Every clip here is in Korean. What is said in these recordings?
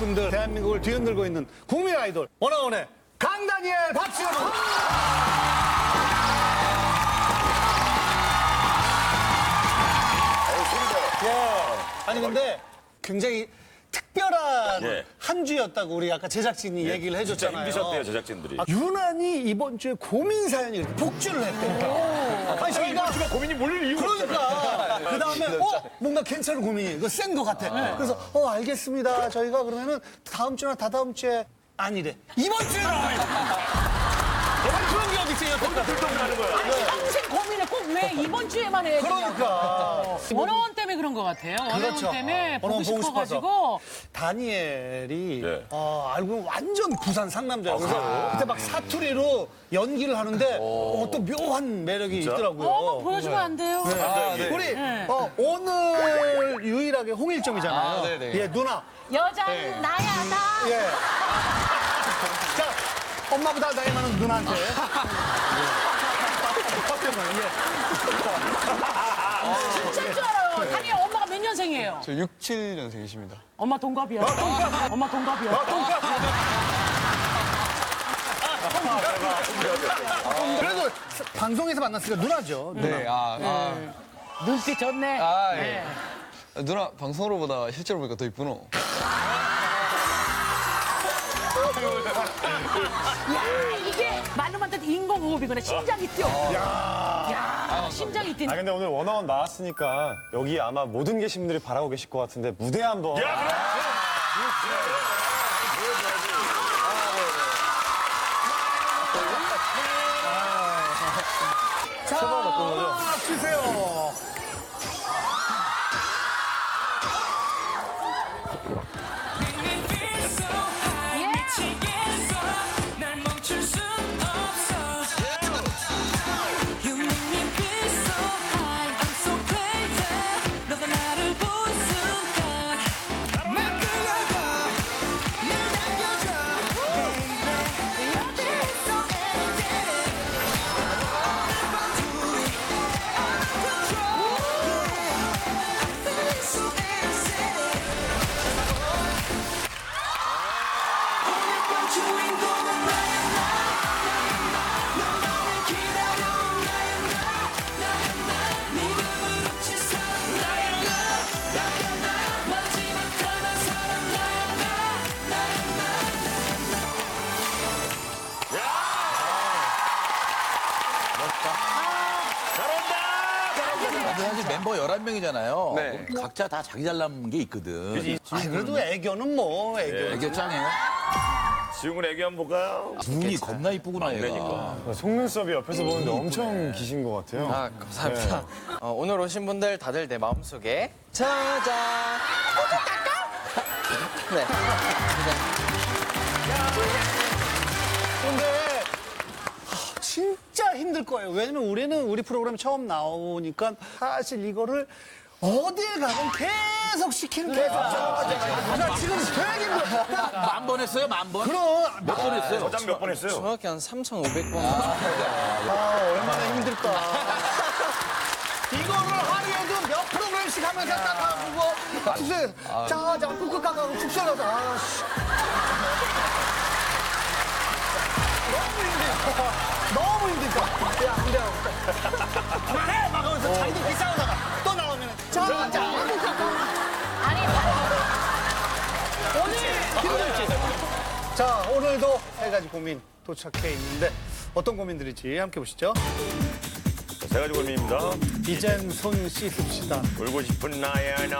분들 대한민국을 뒤흔들고 있는 국민 아이돌 원어원의 강다니엘 박수 여러분. 아니 근데 굉장히 특별한 예. 한 주였다고 우리 아까 제작진이 얘기를 해줬잖아요. 진짜 힘드셨대요, 제작진들이. 유난히 이번 주에 고민 사연이 이렇게 폭주를 했대요. 아니 저희가 고민이 몰릴 이유가 그러니까 그 다음에 뭔가 괜찮은 고민이 이거 센 거 같아. 그래서 알겠습니다. 저희가 그러면은 다음 주나 다다음 주에 아니래. 이번 주에 나와요. 그런 게 어디 있어요? 거기다 들통나는 거야. 평생 고민을 꼭 왜 이번 주에만 해? 그러니까. 원어원 때문에 그런 것 같아요. 원어원 그렇죠. 때문에 보고 원어원 보고 싶어가지고. 다니엘이 네. 알고 보면 완전 부산 상남자예요. 그래서 그때 막 사투리로 연기를 하는데 또 묘한 매력이 있더라고요. 한번 보여주면 안 돼요? 우리 오늘 유일하게 홍일점이잖아요. 네네. 예, 누나. 여자는 나야 나. 예. 자, 엄마보다 나이 많은 누나한테. 진짜인 줄 알아요. 다니엘 엄마가 몇 년생이에요? 저 67년생이십니다. 엄마 동갑이야. 엄마 동갑이야. 그래도 방송에서 만났으니까 누나죠. 누나. 네, 눈빛 좋네. 예. 누나 방송으로 보다 실제로 보니까 더 이쁘노. 야, 이게 말로만 듣는 인공호흡이구나. 심장이 뛰어. 야, 심장이 뛰네. 근데 오늘 원어원 나왔으니까 여기 아마 모든 계신 분들이 바라고 계실 것 같은데 무대 한번. 자, 주세요. 사실 멤버 11명이잖아요. 네. 각자 다 자기 잘난 게 있거든. 아니, 그래도 애교는 뭐, 애교. 애교 짱이에요. 지웅은 애기 한번 볼까요? 눈이 겁나 이쁘구나, 얘가. 그러니까. 속눈썹이 옆에서 보는데 엄청 기신 것 같아요. 아, 감사합니다. 오늘 오신 분들 다들 내 마음속에 저장. 네. 근데 진짜 힘들 거예요. 왜냐면 우리는 우리 프로그램 처음 나오니까 사실 이거를 어딜 가건 계속 시키는 계속. 나 지금 되게 힘들어. 10,000번 했어요, 10,000번? 그럼 몇 번 했어요? 저장 몇 번 했어요? 정확히 한 3,500번. 얼마나 힘들까. 이거를 하루에도 몇 프로그램씩 하면서 딱 하고 숙소에 자 꾹꾹 깎아고 숙소에 가서 아씨. 너무 힘들까. 야, 안 돼. 그만해! 막 하면서 자기들끼리 싸우다가 또 나오면 자. 아니, 오늘 힘들지? 자, 오늘도 세 가지 고민 도착해 있는데 어떤 고민들일지 함께 보시죠. 세 가지 고민입니다. 이젠 손 씻읍시다. 울고 싶은 나야 너.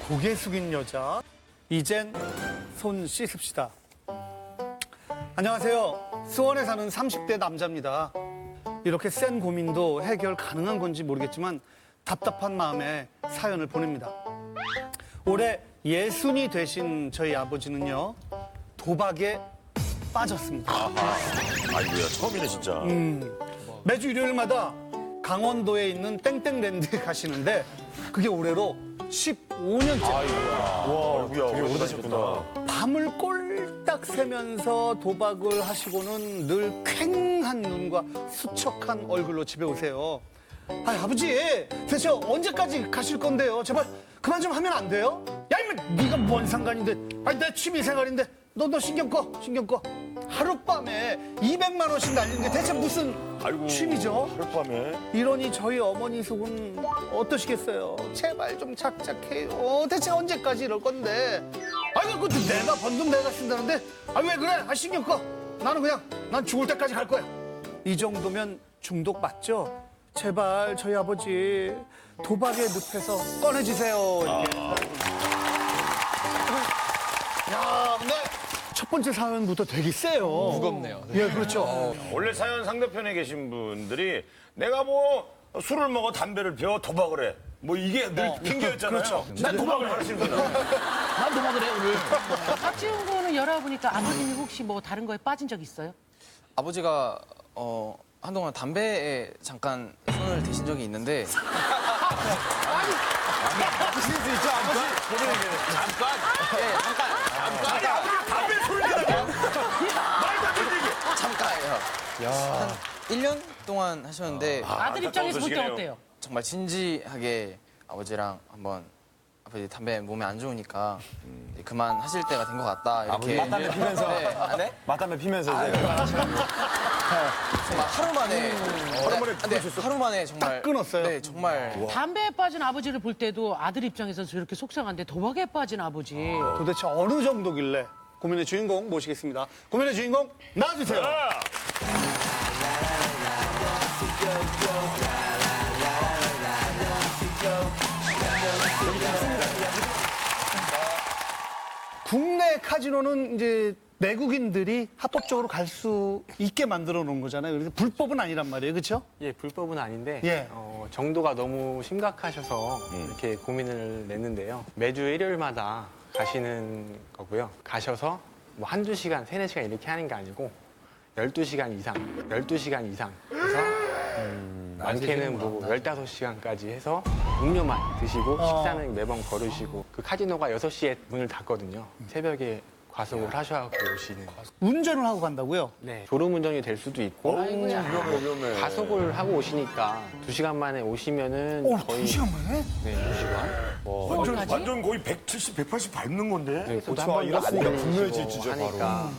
고개 숙인 여자. 이젠 손 씻읍시다. 안녕하세요. 수원에 사는 30대 남자입니다. 이렇게 센 고민도 해결 가능한 건지 모르겠지만 답답한 마음에 사연을 보냅니다. 올해 60이 되신 저희 아버지는요, 도박에 빠졌습니다. 아이고야, 처음이네, 진짜. 매주 일요일마다 강원도에 있는 땡땡랜드에 가시는데 그게 올해로 15년째. 아이고야, 되게 오래되셨구나. 밤을 꼴딱 새면서 도박을 하시고는 늘 퀭한 눈과 수척한 얼굴로 집에 오세요. 아버지, 대체 언제까지 가실 건데요? 제발 그만 좀 하면 안 돼요? 야, 임마! 아니 네가 뭔 상관인데? 아니 내 취미 생활인데 너 신경 꺼 신경 꺼. 하룻밤에 200만 원씩 날리는 게 대체 무슨 아이고. 취미죠? 하룻밤에. 이러니 저희 어머니 속은 어떠시겠어요? 제발 좀 착착해요. 대체 언제까지 이럴 건데? 아니 그것도 내가 번 돈 내가 쓴다는데 아 왜 그래? 아 신경 꺼. 나는 그냥 난 죽을 때까지 갈 거야. 이 정도면 중독 맞죠? 제발 저희 아버지 도박의 늪에서 꺼내주세요. 이렇게. 야 근데 첫 번째 사연부터 되게 세요. 무겁네요. 예 그렇죠. 원래 사연 상대편에 계신 분들이 내가 뭐 술을 먹어 담배를 피워 도박을 해. 뭐 이게 늘 핑계였잖아요. 그렇죠. 난 도박을 하시는 거잖아. 난 도망을 해, 오늘. 박지훈 군은 열어보니까 아버님이 혹시 뭐 다른 거에 빠진 적 있어요? 아버지가 한동안 담배에 잠깐 손을 대신 적이 있는데 잠깐이요. 한 1년 동안 하셨는데 아들 입장에서 볼 때 소식이네요. 어때요? 정말 진지하게 아버지랑 한번 아버지 담배 몸에 안 좋으니까 이제 그만 하실 때가 된 것 같다 이렇게 맞담배 피면서. 네. 아, 네? 맞담배 피면서 이제. 정말 하루 만에 하루 만에 정말 딱 끊었어요? 네 정말 담배에 빠진 아버지를 볼 때도 아들 입장에서 저렇게 속상한데 도박에 빠진 아버지. 도대체 어느 정도길래 고민의 주인공 모시겠습니다. 고민의 주인공 나와주세요. 국내 카지노는 이제 내국인들이 합법적으로 갈 수 있게 만들어 놓은 거잖아요. 그래서 불법은 아니란 말이에요. 그렇죠? 예, 불법은 아닌데 예. 정도가 너무 심각하셔서 이렇게 고민을 냈는데요. 매주 일요일마다 가시는 거고요. 가셔서 뭐 한두 시간, 세네 시간 이렇게 하는 게 아니고 12시간 이상 해서 많게는 뭐 15시간까지 해서 음료만 드시고 식사는 매번 거르시고 그 카지노가 6시에 문을 닫거든요. 새벽에 과속을 하셔서 오시는. 운전을 하고 간다고요? 네, 졸음운전이 될 수도 있고 위험해. 가속을 하고 오시니까 2시간 만에 오시면은 거의 2시간 만에? 네, 2시간. 완전 거의 170, 180 밟는 건데. 네, 그렇죠. 한번 이랬으니까 안 분노해지, 내리시고 진짜 바로. 하니까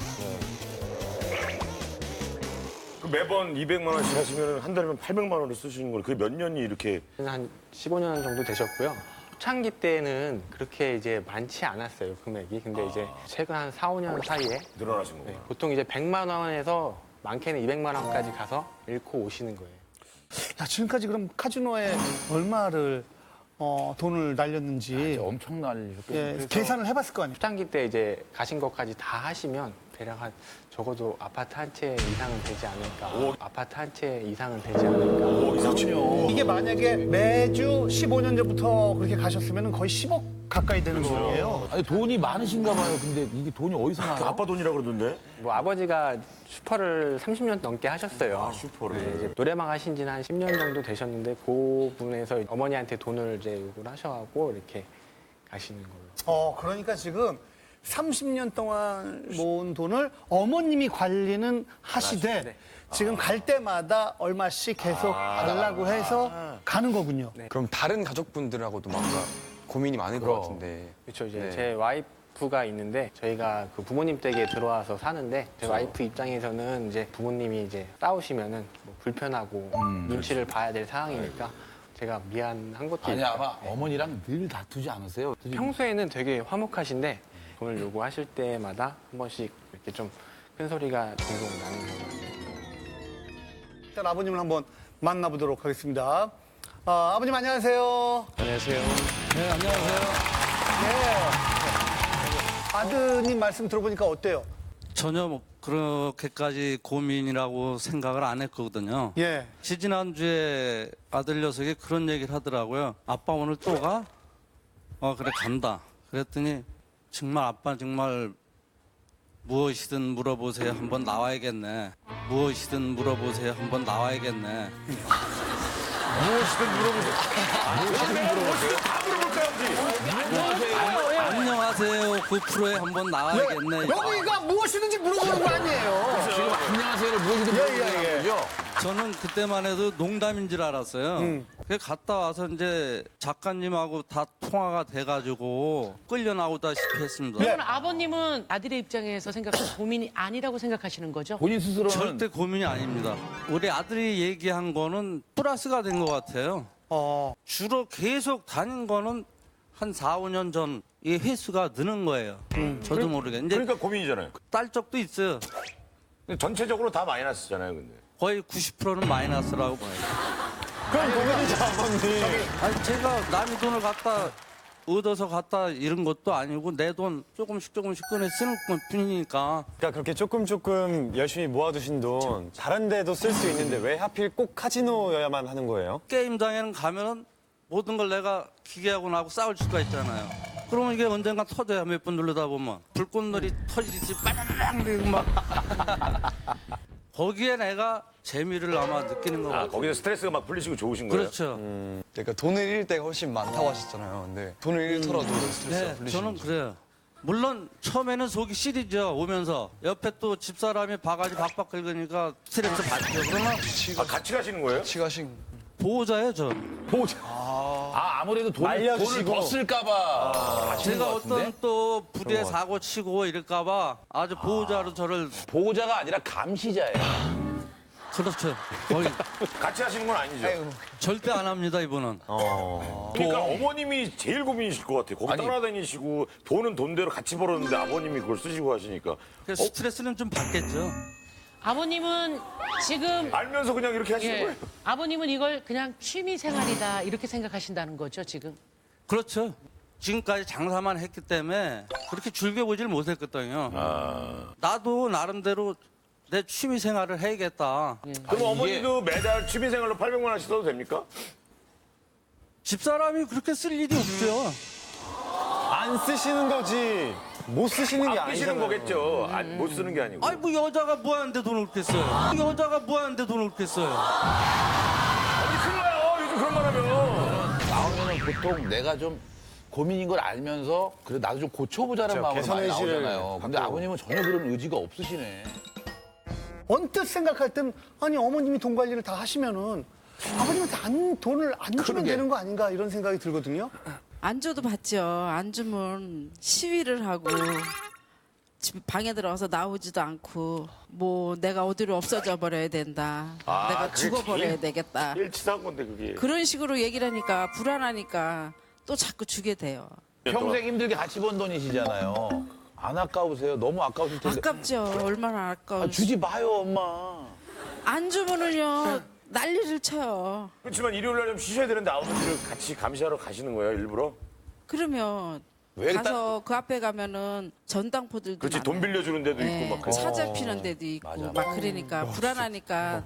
그 매번 200만 원씩 하시면 한 달이면 800만 원을 쓰시는 걸 그게 몇 년이 이렇게 한 15년 정도 되셨고요. 초창기 때는 그렇게 이제 많지 않았어요, 금액이. 근데 이제 최근 한 4, 5년 사이에 늘어나신 거구나. 보통 이제 100만 원에서 많게는 200만 원까지 가서 잃고 오시는 거예요. 야, 지금까지 그럼 카지노에 얼마를 돈을 날렸는지 엄청난 예, 계산을 해봤을 거 아니에요? 초창기 때 이제 가신 것까지 다 하시면 대략 한 적어도 아파트 한 채 이상은 되지 않을까. 아파트 한 채 이상은 되지 않을까. 이게 만약에 매주 15년 전부터 그렇게 가셨으면 거의 10억 가까이 되는 돈이에요. 아니, 돈이 많으신가 봐요. 근데 이게 돈이 어디서 나요? 아빠 돈이라 그러던데. 뭐 아버지가 슈퍼를 30년 넘게 하셨어요. 슈퍼를. 네, 이제 노래방 하신 지는 한 10년 정도 되셨는데 그 분에서 어머니한테 돈을 이제 요구를 하셔갖고 이렇게 가시는 걸로. 그러니까 지금 30년 동안 모은 돈을 어머님이 관리는 하시되 지금 갈 때마다 얼마씩 계속 달라고 해서 가는 거군요. 그럼 다른 가족분들하고도 뭔가 고민이 많을 것 같은데. 그렇죠. 이제 네. 제 와이프가 있는데 저희가 그 부모님 댁에 들어와서 사는데 제 와이프 입장에서는 이제 부모님이 이제 싸우시면은 뭐 불편하고 눈치를 봐야 될 상황이니까 제가 미안한 것도 아니, 있고. 아마 어머니랑 늘 다투지 않으세요? 평소에는 되게 화목하신데 돈을 요구하실 때마다 한 번씩 이렇게 좀 큰 소리가 종종 나는 것 같아요. 일단 아버님을 한번 만나보도록 하겠습니다. 아버님 안녕하세요. 안녕하세요. 네, 안녕하세요. 네. 아드님 말씀 들어보니까 어때요? 전혀 뭐 그렇게까지 고민이라고 생각을 안 했거든요. 예. 지난주에 아들 녀석이 그런 얘기를 하더라고요. 아빠 오늘 또 가? 그래 간다. 그랬더니 정말 아빠 정말 무엇이든 물어보세요. 한번 나와야겠네. 무엇이든 물어보세요. 한번 나와야겠네. 무엇이든 물어보세요. 무엇이든 물어보세요. 다 물어볼까요, 아버지? 안녕하세요. 안녕하세요 9%에 한번 나와야겠네. 여기가 무엇이든지 물어보는 거 아니에요. 지금 안녕하세요를 무엇이든 물어보는 거죠? 저는 그때만 해도 농담인 줄 알았어요. 그래 갔다 와서 이제 작가님하고 다 통화가 돼가지고 끌려 나오다시피 했습니다. 그러면 아버님은 아들의 입장에서 생각하는 고민이 아니라고 생각하시는 거죠? 본인 스스로는 절대 고민이 아닙니다. 우리 아들이 얘기한 거는 플러스가 된 것 같아요. 주로 계속 다닌 거는 한 4, 5년 전 이 횟수가 느는 거예요. 저도 모르게. 이제 그러니까 고민이잖아요. 딸 적도 있어요. 근데 전체적으로 다 마이너스잖아요, 근데. 거의 90%는 마이너스라고 봐요. 그럼 고민이죠, 아버님. 아니 제가 남의 돈을 갖다 얻어서 갖다 이런 것도 아니고 내 돈 조금씩 꺼내 쓰는 뿐이니까. 그러니까 그렇게 조금 열심히 모아두신 돈 다른 데도 쓸 수 있는데 왜 하필 꼭 카지노여야만 하는 거예요? 게임장에는 가면은 모든 걸 내가 기계하고 나하고 싸울 수가 있잖아요. 그러면 이게 언젠가 터져야 몇 번 누르다 보면 불꽃놀이 터지듯이 빠르르르 막 거기에 내가 재미를 아마 느끼는 것 같아요. 거기서 스트레스가 막 풀리시고 좋으신 거예요? 그렇죠. 그러니까 돈을 잃을 때가 훨씬 많다고 하셨잖아요. 근데 돈을 잃더라도 스트레스가 네, 풀리시는 저는 그래요. 물론 처음에는 속이 시리죠. 오면서 옆에 또 집사람이 바가지 박박 긁으니까 스트레스 받죠. 그러나 같이 가시는 거예요? 같이 가신 보호자예요, 저. 아무래도 돈을 말려주시고. 더 쓸까봐. 제가 어떤 또 부대 사고 치고 이럴까봐 아주 보호자로 저를 보호자가 아니라 감시자예요. 그렇죠. 거의 같이 하시는 건 아니죠? 절대 안 합니다, 이분은. 그러니까 어머님이 제일 고민이실 것 같아요. 거기 아니. 따라다니시고 돈은 돈대로 같이 벌었는데 아버님이 그걸 쓰시고 하시니까. 그래서 스트레스는 좀 받겠죠. 아버님은 지금 알면서 그냥 이렇게 하시는 예, 거예요? 아버님은 이걸 그냥 취미 생활이다 이렇게 생각하신다는 거죠, 지금? 그렇죠. 지금까지 장사만 했기 때문에 그렇게 즐겨보질 못했거든요. 나도 나름대로 내 취미 생활을 해야겠다. 그럼 어머니도 매달 취미생활로 800만 원씩 써도 됩니까? 집사람이 그렇게 쓸 일이 없죠. 안 쓰시는 거지 못 쓰시는 게 아끼시는 아니잖아요. 거겠죠. 못 쓰는 게 아니고. 아니 뭐 여자가 뭐 하는데 돈을 그렇게 써요. 여자가 뭐 하는데 돈을 그렇게 써요. 어머니 큰일 나요. 요즘 그런 말 하면. 나오면은 보통 내가 좀 고민인 걸 알면서 그래 나도 좀 고쳐보자는 그렇죠. 마음으로 개선 많이 의지를 나오잖아요. 근데 갖고. 아버님은 전혀 그런 의지가 없으시네. 언뜻 생각할 땐 아니 어머님이 돈 관리를 다 하시면은 아버님한테 돈을 안 주면 그러게. 되는 거 아닌가 이런 생각이 들거든요. 안 줘도 받죠. 안 주면 시위를 하고 집 방에 들어가서 나오지도 않고 뭐 내가 어디로 없어져 버려야 된다. 내가 그게 죽어버려야 제일- 되겠다. 제일 치사한 건데 그게. 그런 식으로 얘기를 하니까 불안하니까 또 자꾸 주게 돼요. 평생 힘들게 같이 번 돈이시잖아요. 안 아까우세요? 너무 아까우실 텐데. 아깝죠. 얼마나 아까워. 주지 마요, 엄마. 안 주면은요 난리를 쳐요. 그렇지만 일요일 날 좀 쉬셔야 되는데 아버지를 같이 감시하러 가시는 거예요, 일부러? 그러면 왜 가서 그 앞에 가면은 전당포들도 그렇지, 많아요. 돈 빌려주는 데도 네, 있고 막 그래. 차 잡히는 데도 있고 막 그러니까 불안하니까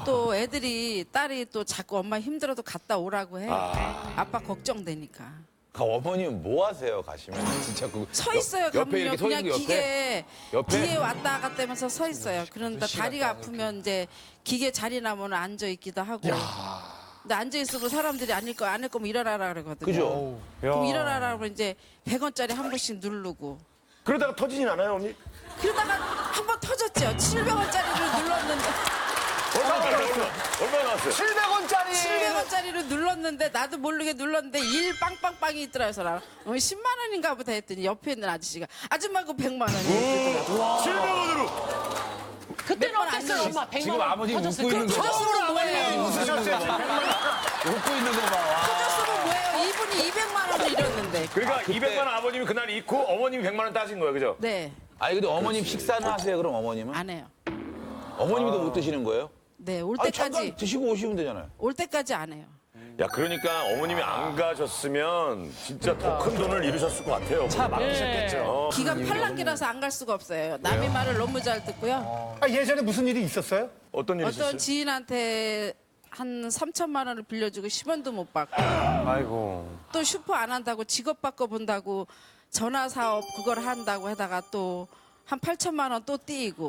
또 애들이 딸이 또 자꾸 엄마 힘들어도 갔다 오라고 해. 아빠 걱정되니까. 어머님은 뭐 하세요, 가시면? 진짜 그. 서 있어요. 옆에 가면요. 이렇게 서 그냥 있는 거 옆에? 기계 옆에? 뒤에 왔다 갔다 하면서 서 있어요. 그런데 시간 다리가 동안 아프면 이제 기계 자리 나면 앉아 있기도 하고. 근데 앉아 있으면 사람들이 안 거면 일어나라 그러거든요. 그죠? 그럼 일어나라 그러면 이제 100원짜리 한 번씩 누르고. 그러다가 터지진 않아요, 어머니? 그러다가 한 번 터졌죠. 700원짜리를 눌렀는데. 얼마 나왔어요? 700원짜리. 700원짜리를 눌렀는데 나도 모르게 눌렀는데 1 빵빵빵이 있더라고요. 그래서 나 10만 원인가 보다 했더니 옆에 있는 아저씨가 아줌마 그 100만 원이에요. 700원으로! 그때는 몇번안 어땠어요, 엄마? 100만 지금 원 아버님 터졌어요. 웃고 있는 거. 터졌으면 뭐예요? 웃으셨어요. 웃고 있는 거 봐. 터졌으면 뭐예요? 이분이 200만 원을 잃었는데. 그러니까 200만 원 아버님이 그날 잃고 어머님이 100만 원 따신 거예요, 그죠? 네, 아니, 근데 어머님 식사는 하세요, 그럼 어머님은? 안 해요. 어머님도 못 드시는 거예요? 네, 올 아니, 때까지 잠깐 드시고 오시면 되잖아요. 올 때까지 안 해요. 야, 그러니까 어머님이 안 가셨으면 진짜 더 큰 돈을 잃으셨을 것 같아요. 차 막으셨겠죠. 기가 팔랑기라서 안 갈 수가 없어요. 남의 말을 너무 잘 듣고요. 예전에 무슨 일이 있었어요? 어떤 일이 있었어요? 어떤 지인한테 한 3천만 원을 빌려주고 10원도 못 받고 아이고. 또 슈퍼 안 한다고 직업 바꿔본다고 전화 사업 그걸 한다고 하다가 또 한 8천만 원 또 띄이고.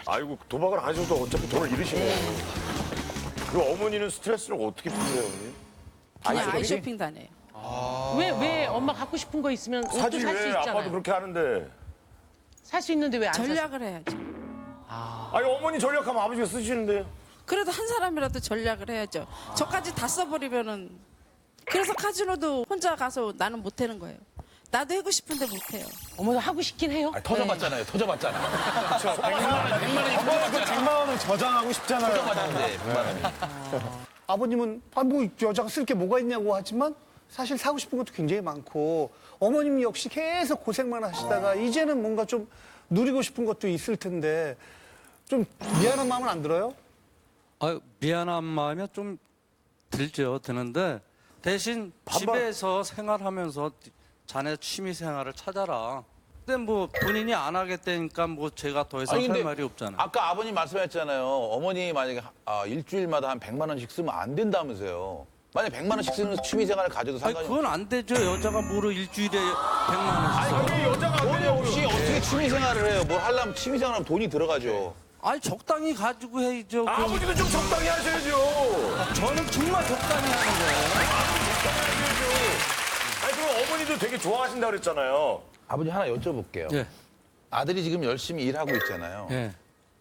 아이고, 도박을 안 하셔도 어차피 돈을 잃으시네. 그 어머니는 스트레스를 어떻게 푸세요, 어머니? 그냥 아이쇼핑 다녀요. 왜 엄마 갖고 싶은 거 있으면 옷도 사지 살 수 왜 아빠도 있잖아요. 그렇게 하는데. 살 수 있는데 왜 안 사? 전략을 해야죠. 아니 어머니 전략하면 아버지가 쓰시는데요. 그래도 한 사람이라도 전략을 해야죠. 저까지 다 써버리면은 그래서 카지노도 혼자 가서 나는 못 하는 거예요. 나도 하고 싶은데 못 해요. 어머도 하고 싶긴 해요. 터져봤잖아요. 터져봤잖아. 100만 원을 저장하고 싶잖아요. 터져봤는데 100만 원이. 아버님은 뭐 여자가 쓸 게 뭐가 있냐고 하지만 사실 사고 싶은 것도 굉장히 많고 어머님 역시 계속 고생만 하시다가 이제는 뭔가 좀 누리고 싶은 것도 있을 텐데 좀 미안한 마음은 안 들어요? 미안한 마음이 좀 드는데 대신 집에서 생활하면서 자네 취미 생활을 찾아라. 근데 뭐 본인이 안 하겠다니까 뭐 제가 더 이상 아니, 할 근데 말이 없잖아요. 아까 아버님 말씀하셨잖아요. 어머니 만약에 일주일마다 한 100만 원씩 쓰면 안 된다면서요. 만약 100만 원씩 쓰는 취미생활을 가져도 아니 상관이 그건 안 되죠. 여자가 뭐로 일주일에 100만 원씩 써. 아니 여자가 돈이 없이 어떻게 취미생활을 해요? 뭘 하려면 취미생활하면 돈이 들어가죠. 아니 적당히 가지고 해야죠. 아버지도 좀 적당히 하셔야죠. 저는 정말 적당히 하는 거예요. 아니 그럼 어머니도 되게 좋아하신다 그랬잖아요. 아버지 하나 여쭤볼게요. 예. 아들이 지금 열심히 일하고 있잖아요. 예.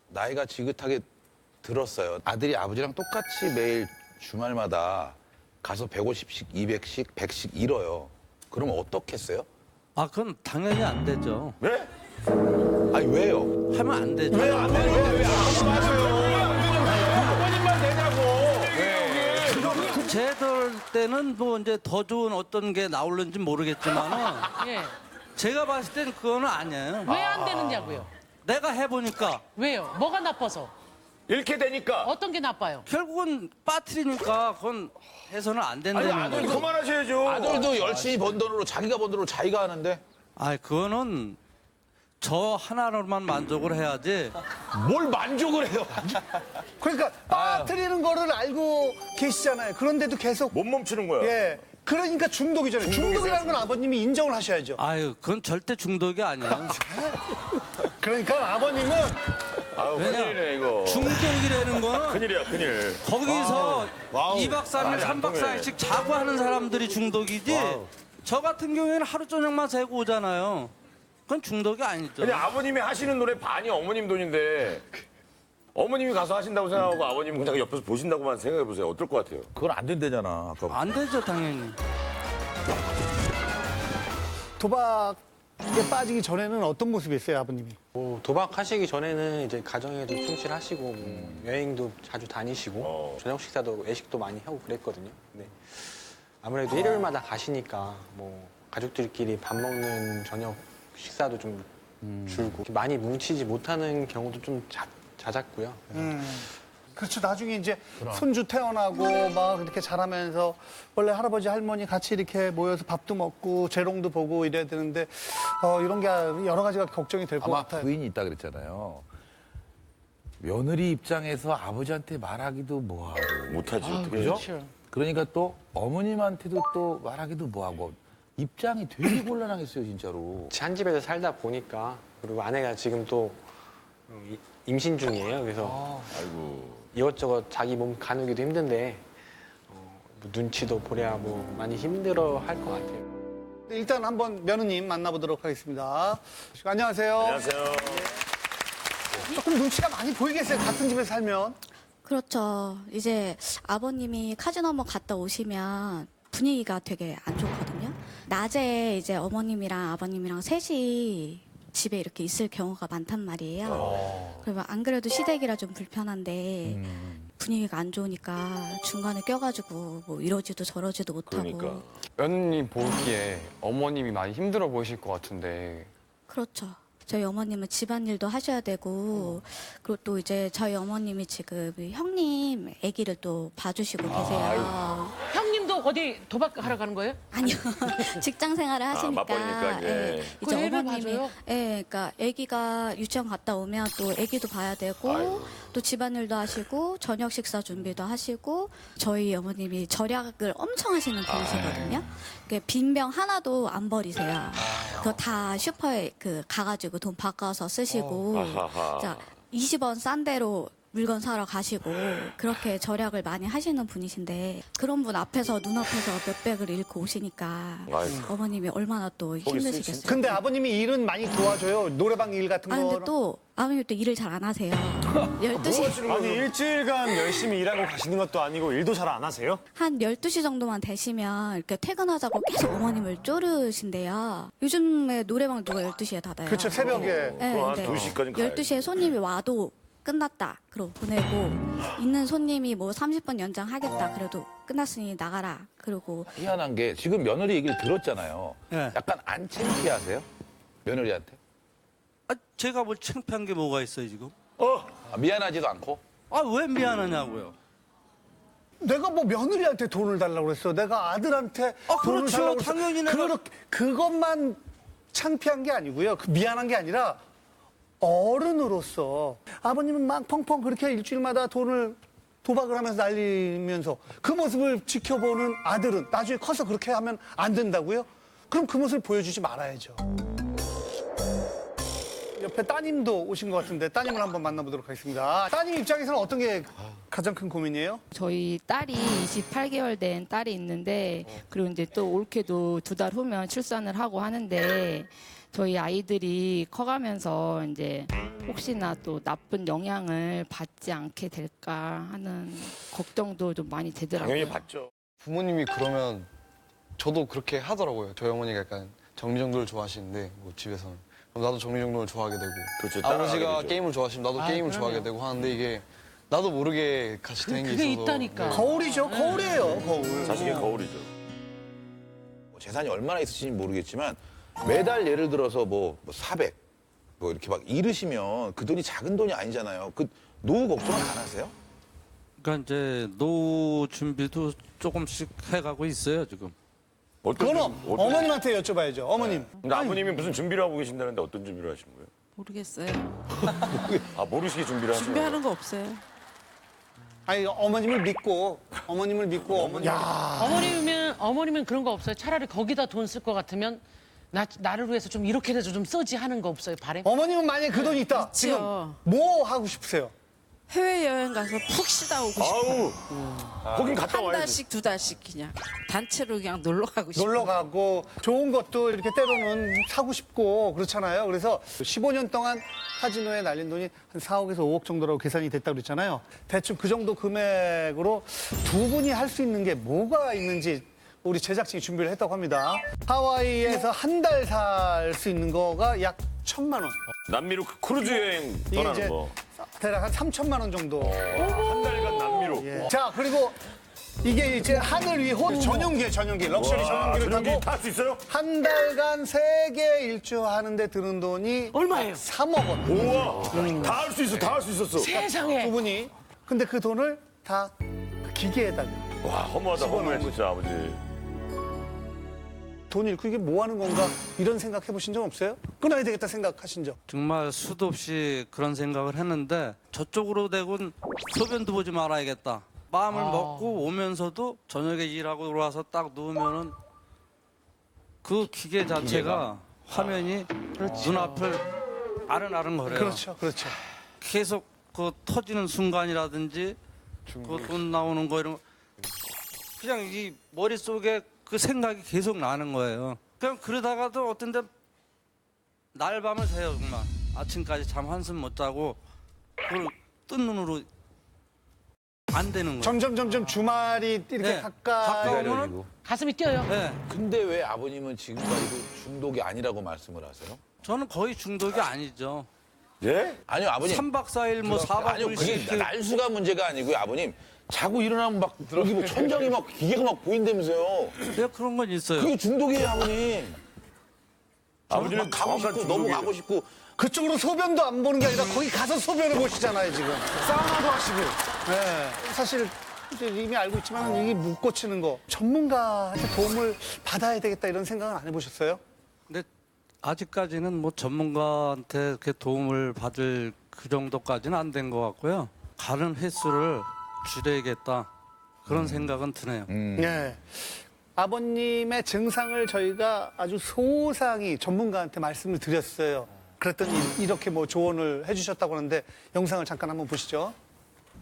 나이가 지긋하게 들었어요. 아들이 아버지랑 똑같이 매일 주말마다 가서 150씩, 200씩, 100씩 잃어요. 그러면 어떻겠어요? 그건 당연히 안 되죠. 왜? 아니 왜요? 하면 안 되죠. 왜안 되는 왜 아버님만 되냐고. 그 제들 때는 뭐 이제 더 좋은 어떤 게 나올는지 모르겠지만은 예. 제가 봤을 땐 그거는 아니에요. 왜 안 되느냐고요? 내가 해보니까 왜요? 뭐가 나빠서? 이렇게 되니까. 어떤 게 나빠요? 결국은 빠뜨리니까 그건 해서는 안 아니 된다는 아들 거예요. 그만하셔야죠. 아들도 열심히 번 돈으로 자기가 번 돈으로 자기가 하는데 그거는 저 하나로만 만족을 해야지. 뭘 만족을 해요? 그러니까 빠뜨리는 거를 알고 계시잖아요. 그런데도 계속 못 멈추는 거야. 예. 그러니까 중독이잖아요. 중독이라는 건 아버님이 인정을 하셔야죠. 그건 절대 중독이 아니에요. 그러니까 아버님은 아유 왜냐? 큰일이네 이거. 중독이라는 거는 큰일이야 큰일. 거기서 2박 3일, 말이 안 3박 통해. 4일씩 자고 하는 사람들이 중독이지. 저 같은 경우에는 하루 저녁만 새고 오잖아요. 그건 중독이 아니죠. 근데 아버님이 하시는 노래 반이 어머님 돈인데 어머님이 가서 하신다고 생각하고 아버님은 그냥 옆에서 보신다고만 생각해 보세요. 어떨 것 같아요? 그건 안 된다잖아. 아까. 안 되죠, 당연히. 도박에 빠지기 전에는 어떤 모습이었어요, 아버님이? 뭐 도박하시기 전에는 이제 가정에도 충실하시고 뭐 여행도 자주 다니시고 저녁 식사도 외식도 많이 하고 그랬거든요. 근데 아무래도 일요일마다 가시니까 뭐 가족들끼리 밥 먹는 저녁 식사도 좀 줄고 많이 뭉치지 못하는 경우도 좀 잦았고요. 그렇죠. 나중에 이제 손주 태어나고 막 이렇게 자라면서 원래 할아버지 할머니 같이 이렇게 모여서 밥도 먹고 재롱도 보고 이래야 되는데 이런 게 여러 가지가 걱정이 될 것 아마 같아요. 부인이 있다 그랬잖아요. 며느리 입장에서 아버지한테 말하기도 뭐하고. 못하지 어떻게. 그죠? 그러니까 또 어머님한테도 또 말하기도 뭐하고. 입장이 되게 곤란하겠어요, 진짜로. 한 집에서 살다 보니까 그리고 아내가 지금 또 임신 중이에요. 그래서 이것저것 자기 몸 가누기도 힘든데 뭐 눈치도 보랴 뭐 많이 힘들어 할 것 같아요. 일단 한번 며느님 만나보도록 하겠습니다. 안녕하세요. 안녕하세요. 조금 눈치가 많이 보이겠어요. 같은 집에 살면. 그렇죠. 이제 아버님이 카지노 한번 갔다 오시면 분위기가 되게 안 좋거든요. 낮에 이제 어머님이랑 아버님이랑 셋이 집에 이렇게 있을 경우가 많단 말이에요. 그러면 안 그래도 시댁이라 좀 불편한데 분위기가 안 좋으니까 중간에 껴가지고 뭐 이러지도 저러지도 못하고. 그러니까. 며느님 보기에 어머님이 많이 힘들어 보이실 것 같은데. 그렇죠. 저희 어머님은 집안일도 하셔야 되고 그리고 또 이제 저희 어머님이 지금 형님 아기를 또 봐주시고 계세요. 형님도 어디 도박하러 가는 거예요? 아니요. 직장 생활을 하시니까. 맞벌이니까, 예. 예, 그 이제 애를 어머님이 봐줘요? 그러니까 아기가 유치원 갔다 오면 또 아기도 봐야 되고 또 집안일도 하시고 저녁 식사 준비도 하시고 저희 어머님이 절약을 엄청 하시는 분이시거든요. 빈병 하나도 안 버리세요. 그거 다 슈퍼에 가가지고 돈 바꿔서 쓰시고. 자, 20원 싼 대로 물건 사러 가시고 그렇게 절약을 많이 하시는 분이신데 그런 분 앞에서 눈앞에서 몇백을 잃고 오시니까 아이고. 어머님이 얼마나 또 힘드시겠어요. 근데 아버님이 일은 많이 도와줘요. 노래방 일 같은 아 거. 근데 또 아버님 또 일을 잘 안 하세요. 12시 아니 일주일간 열심히 일하고 가시는 것도 아니고 일도 잘 안 하세요? 한 12시 정도만 되시면 이렇게 퇴근하자고 계속 어머님을 쪼르신대요. 요즘에 노래방 누가 12시에 닫아요. 그렇죠, 새벽에. 네, 한 네. 2시까지 가야지. 12시에 손님이 와도 끝났다. 그러고 보내고 있는 손님이 뭐 30분 연장하겠다. 그래도 끝났으니 나가라. 그리고 희한한 게 지금 며느리 얘기를 들었잖아요. 네. 약간 안 창피하세요? 며느리한테? 아, 제가 뭘 창피한 게 뭐가 있어요 지금? 아, 미안하지도 않고? 아 왜 미안하냐고요? 내가 뭐 며느리한테 돈을 달라고 그랬어. 내가 아들한테 돈을 그렇죠. 달라고 그랬어. 당연히 내가- 그것만 창피한 게 아니고요. 미안한 게 아니라 어른으로서 아버님은 막 펑펑 그렇게 일주일마다 돈을 도박을 하면서 날리면서 그 모습을 지켜보는 아들은 나중에 커서 그렇게 하면 안 된다고요? 그럼 그 모습을 보여주지 말아야죠. 옆에 따님도 오신 것 같은데 따님을 한번 만나보도록 하겠습니다. 따님 입장에서는 어떤 게 가장 큰 고민이에요? 저희 딸이 28개월 된 딸이 있는데 그리고 이제 또 올케도 2달 후면 출산을 하고 하는데 저희 아이들이 커가면서 이제 혹시나 또 나쁜 영향을 받지 않게 될까 하는 걱정도 좀 많이 되더라고요. 당연히 받죠. 부모님이 그러면 저도 그렇게 하더라고요. 저희 어머니가 약간 정리정돈을 좋아하시는데 뭐 집에서는 그럼 나도 정리정돈을 좋아하게 되고 그렇죠, 따라하게 아버지가 되죠. 게임을 좋아하시면 나도 게임을 좋아하게 되고 하는데 이게 나도 모르게 같이 되는 게 그게 있어서 있다니까. 거울이죠. 거울이에요. 거울. 자식의 거울이죠. 뭐 재산이 얼마나 있으신지 모르겠지만 매달 예를 들어서 뭐 400, 뭐 이렇게 막 잃으시면 그 돈이 작은 돈이 아니잖아요. 그 노후 걱정은 안 하세요? 그러니까 이제 노후 준비도 조금씩 해가고 있어요 지금. 그건 어머님한테 여쭤봐야죠. 어머님. 근데 아버님이 무슨 준비를 하고 계신다는데 어떤 준비를 하시는 거예요? 모르겠어요. 아, 모르시게 준비를 하시는 거예요? 준비하는 거 없어요. 아니 어머님을 믿고 어머님. 어머님은 그런 거 없어요. 차라리 거기다 돈 쓸 것 같으면 나를 위해서 좀 이렇게라도 좀 쓰지 하는 거 없어요. 바람? 어머님은 만약에 그 돈이 있다. 지금 있지요. 뭐 하고 싶으세요? 해외여행 가서 푹 쉬다 오고 싶어요. 아우, 거긴 갔다 한 와야지. 달씩 2달씩 그냥 단체로 그냥 놀러 가고 싶어요. 놀러 가고 좋은 것도 이렇게 때로는 사고 싶고 그렇잖아요. 그래서 15년 동안 카지노에 날린 돈이 한 4억에서 5억 정도라고 계산이 됐다고 그랬잖아요. 대충 그 정도 금액으로 두 분이 할 수 있는 게 뭐가 있는지 우리 제작진이 준비를 했다고 합니다. 하와이에서 한 달 살 수 있는 거가 약 1,000만 원. 남미로 크루즈 여행 이게 떠나는 이제 거. 대략 한 3,000만 원 정도. 한 달간 남미로. 예. 자, 그리고 이게 이제 하늘 위 호 전용기, 럭셔리 전용기를 타고 탈 수 있어요? 한 달간 세계 일주 하는데 드는 돈이 얼마예요? 3억 원. 우와, 다 할 수 있어, 다 할 수 있었어. 세상에. 두 분이. 근데 그 돈을 다 기계에다가 와, 허무하다, 허무해, 진짜 아버지. 돈 잃고 이게 뭐 하는 건가 이런 생각 해보신 적 없어요? 끊어야 되겠다 생각하신 적? 정말 수도 없이 그런 생각을 했는데 저쪽으로 대곤 소변도 보지 말아야겠다. 마음을 먹고 오면서도 저녁에 일하고 들어와서 딱 누우면은 그 기계 자체가 화면이 눈앞을 아른아른거려요. 그렇죠, 그렇죠. 계속 그 터지는 순간이라든지 그 돈 나오는 거 이런 거 그냥 이 머릿속에 그 생각이 계속 나는 거예요. 그냥 그러다가도 어떤 데 날밤을 새요 정말. 아침까지 잠 한숨 못 자고 그걸 뜬 눈으로 안 되는 거예요. 점점 주말이 이렇게 네. 가까우면 가슴이 뛰어요. 네. 근데 왜 아버님은 지금까지도 중독이 아니라고 말씀을 하세요? 저는 거의 중독이 아니죠. 예? 아니요, 아버님. 3박 4일 뭐 4박 아니요, 5일 그게 날수가 문제가 아니고요, 아버님. 자고 일어나면 막 여기 뭐 천장이 막 기계가 막 보인다면서요. 네, 그런 건 있어요. 그게 중독이에요, 아버님. 아버지는 막 가고 싶고 너무 가고 싶고 그쪽으로 소변도 안 보는 게 아니라 거기 가서 소변을 보시잖아요, 지금. 사우나도 하시고. 네. 사실 이제 이미 알고 있지만 이게 못 고치는 거. 전문가한테 도움을 받아야 되겠다 이런 생각은 안 해보셨어요? 근데 아직까지는 뭐 전문가한테 이렇게 도움을 받을 그 정도까지는 안 된 것 같고요. 가는 횟수를 줄여야겠다. 그런 생각은 드네요. 네. 아버님의 증상을 저희가 아주 소상히 전문가한테 말씀을 드렸어요. 그랬더니 이렇게 뭐 조언을 해주셨다고 하는데 영상을 잠깐 한번 보시죠.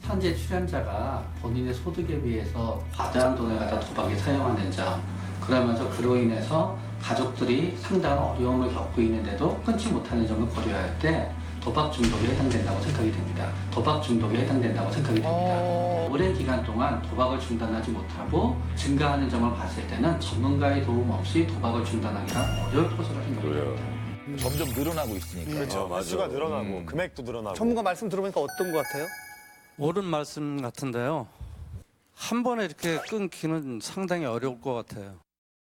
산재 출연자가 본인의 소득에 비해서 과다한 돈을 갖다 도박에 사용하는 점, 그러면서 그로 인해서 가족들이 상당한 어려움을 겪고 있는데도 끊지 못하는 점을 고려할 때 도박 중독에 해당된다고 생각이 됩니다. 도박 중독에 해당된다고 생각이 됩니다. 오랜 기간 동안 도박을 중단하지 못하고 증가하는 점을 봤을 때는 전문가의 도움 없이 도박을 중단하기가 어려울 것으로 생각이 됩니다. 점점 늘어나고 있으니까. 그렇죠, 맞아. 수가 늘어나고 금액도 늘어나고. 전문가 말씀 들어보니까 어떤 것 같아요? 옳은 말씀 같은데요. 한 번에 이렇게 끊기는 상당히 어려울 것 같아요.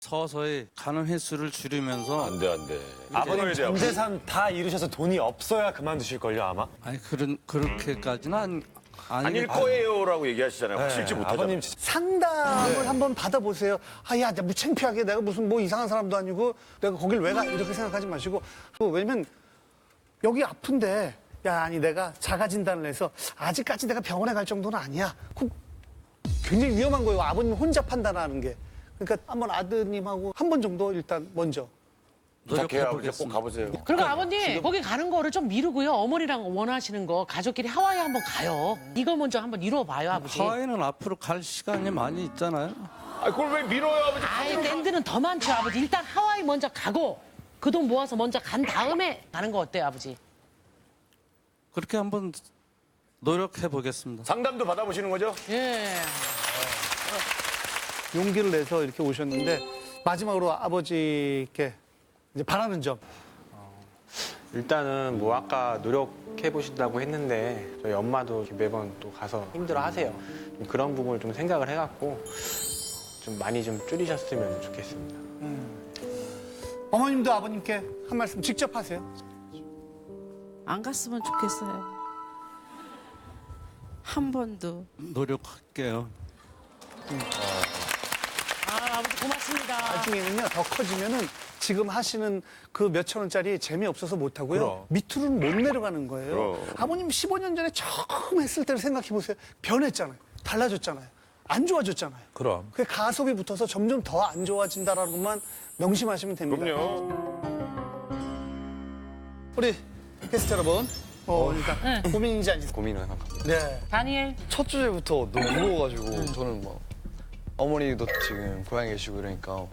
서서히 가는 횟수를 줄이면서 안 돼, 안 돼. 아버님 전 재산 다 잃으셔서 돈이 없어야 그만두실걸요, 아마? 아니 그렇게까지는 아닐 거예요라고 얘기하시잖아요. 확실치 못하잖아요. 아버님 상담을 한번 받아보세요. 야, 무창피하게 내가 무슨 뭐 이상한 사람도 아니고 내가 거길 왜 가? 이렇게 생각하지 마시고. 왜냐면 여기 아픈데 아니 내가 자가 진단을 해서 아직까지 내가 병원에 갈 정도는 아니야. 굉장히 위험한 거예요. 아버님 혼자 판단하는 게. 그러니까 한번 아드님하고 한 번 정도 일단 먼저. 부탁해요, 아버지. 꼭 가보세요. 그리고 아버님 거기 가는 거를 좀 미루고요. 어머니랑 원하시는 거 가족끼리 하와이 한번 가요. 이거 먼저 한번 이뤄봐요, 아버지. 하와이는 앞으로 갈 시간이 많이 있잖아요. 그걸 왜 밀어요, 아버지? 아이, 랜드는 더 많죠, 아버지. 일단 하와이 먼저 가고 그 돈 모아서 먼저 간 다음에 가는 거 어때요, 아버지? 그렇게 한번 노력해 보겠습니다. 상담도 받아보시는 거죠? 예. 용기를 내서 이렇게 오셨는데 마지막으로 아버지께 이제 바라는 점. 일단은 뭐 아까 노력해 보신다고 했는데 저희 엄마도 매번 또 가서 힘들어 하세요. 좀 그런 부분을 좀 생각을 해갖고 좀 많이 좀 줄이셨으면 좋겠습니다. 어머님도 아버님께 한 말씀 직접 하세요. 안 갔으면 좋겠어요. 한 번도. 노력할게요. 아버지 고맙습니다. 나중에는요, 더 커지면은 지금 하시는 그 몇천 원짜리 재미없어서 못하고요. 밑으로는 못 내려가는 거예요. 아버님 15년 전에 처음 했을 때를 생각해 보세요. 변했잖아요. 달라졌잖아요. 안 좋아졌잖아요. 그럼. 그게 가속이 붙어서 점점 더 안 좋아진다라는 것만 명심하시면 됩니다. 그럼요. 우리 게스트 여러분, 일단 고민인지 아닌지. 고민을 해봐. 네. 다니엘. 첫 주제부터 너무 무거워가지고 저는 막 어머니도 지금 고향에 계시고 이러니까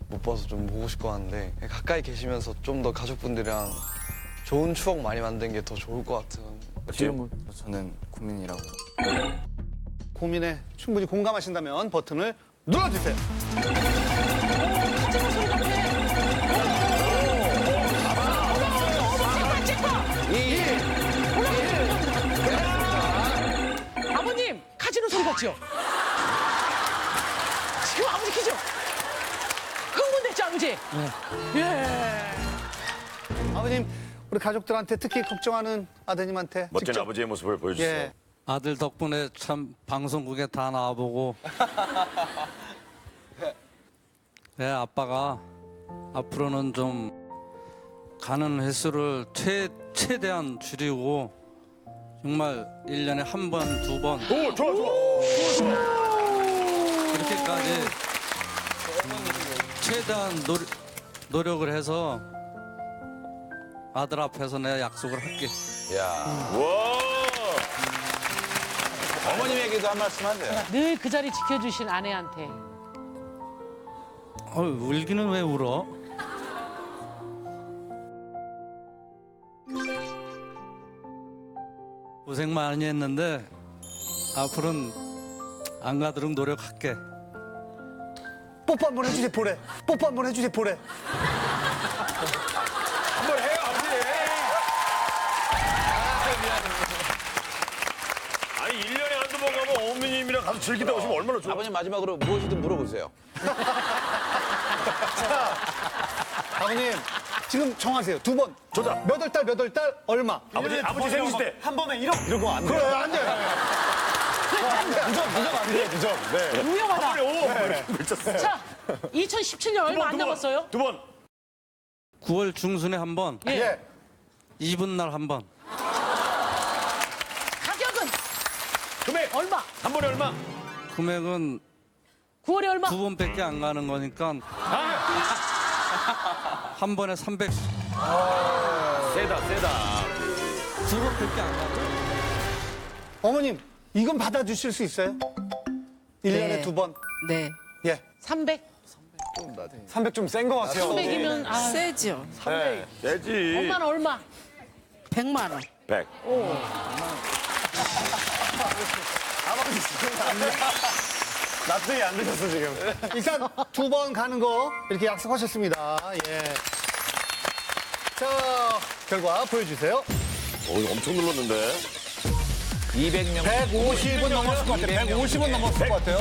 못 봐서 좀 보고 싶고 하는데 가까이 계시면서 좀 더 가족분들이랑 좋은 추억 많이 만드는 게 더 좋을 것 같은. 저는 고민이라고. 고민에 충분히 공감하신다면 버튼을 눌러주세요. 아버님 카지노 소리 같죠? 지금 아버지 키죠? 흥분됐죠, 아버지? 예. 아버님, 우리 가족들한테 특히 걱정하는 아드님한테 멋진 직접. 아버지의 모습을 보여주세요. 예. 아들 덕분에 참 방송국에 다 나와보고 아빠가 앞으로는 좀 가는 횟수를 최대한 줄이고 정말 1년에 한 번, 두 번 오, 좋아. 그렇게까지 최대한 노력을 해서 아들 앞에서 내가 약속을 할게. 야. 와. 어머님에게도 한 말씀 하세요. 늘 그 자리 지켜주신 아내한테. 울기는 왜 울어? 고생 많이 했는데 앞으로는 안 가도록 노력할게. 뽀뽀 한번 해주세요, 보래. 뽀뽀 한번 해주세요, 보래. 한번 해요, 아버지. 아니, 1년에 한두 번 가면 어머님이랑 가서 즐기다 오시면 얼마나 좋아. 아버님 마지막으로 무엇이든 물어보세요. 아버님, 지금 정하세요. 두 번. 좋다. 몇 월 달, 얼마. 아버지 생일 때. 한 번에 1억 이러고 안 돼요. 그래, 안 돼. 부정 안 돼요, 부정. 네. 유명하다. 한 번에 5억 미쳤어요. 자, 2017년 얼마 안 남았어요? 두 번. 9월 중순에 한 번, 예. 이분 날 한 번. 가격은 금액. 얼마? 한 번에 얼마? 금액은 9월에 얼마? 두 번밖에 안 가는 거니까 한 번에 300. 세다. 두 번밖에 안 가요. 어머님, 이건 받아주실 수 있어요? 1년에 네. 2번. 네. 예. 300? 300 좀 센 것 같아요. 300이면 아, 세죠. 되지. 엄마는 얼마? 100만 원. 100. 납득이 안 되셨어, 지금. 일단 2번 가는 거 이렇게 약속하셨습니다. 예. 자, 결과 보여주세요. 이거 엄청 눌렀는데. 200명. 150은 넘었을 것 같아요. 150은 넘었을 것 같아요.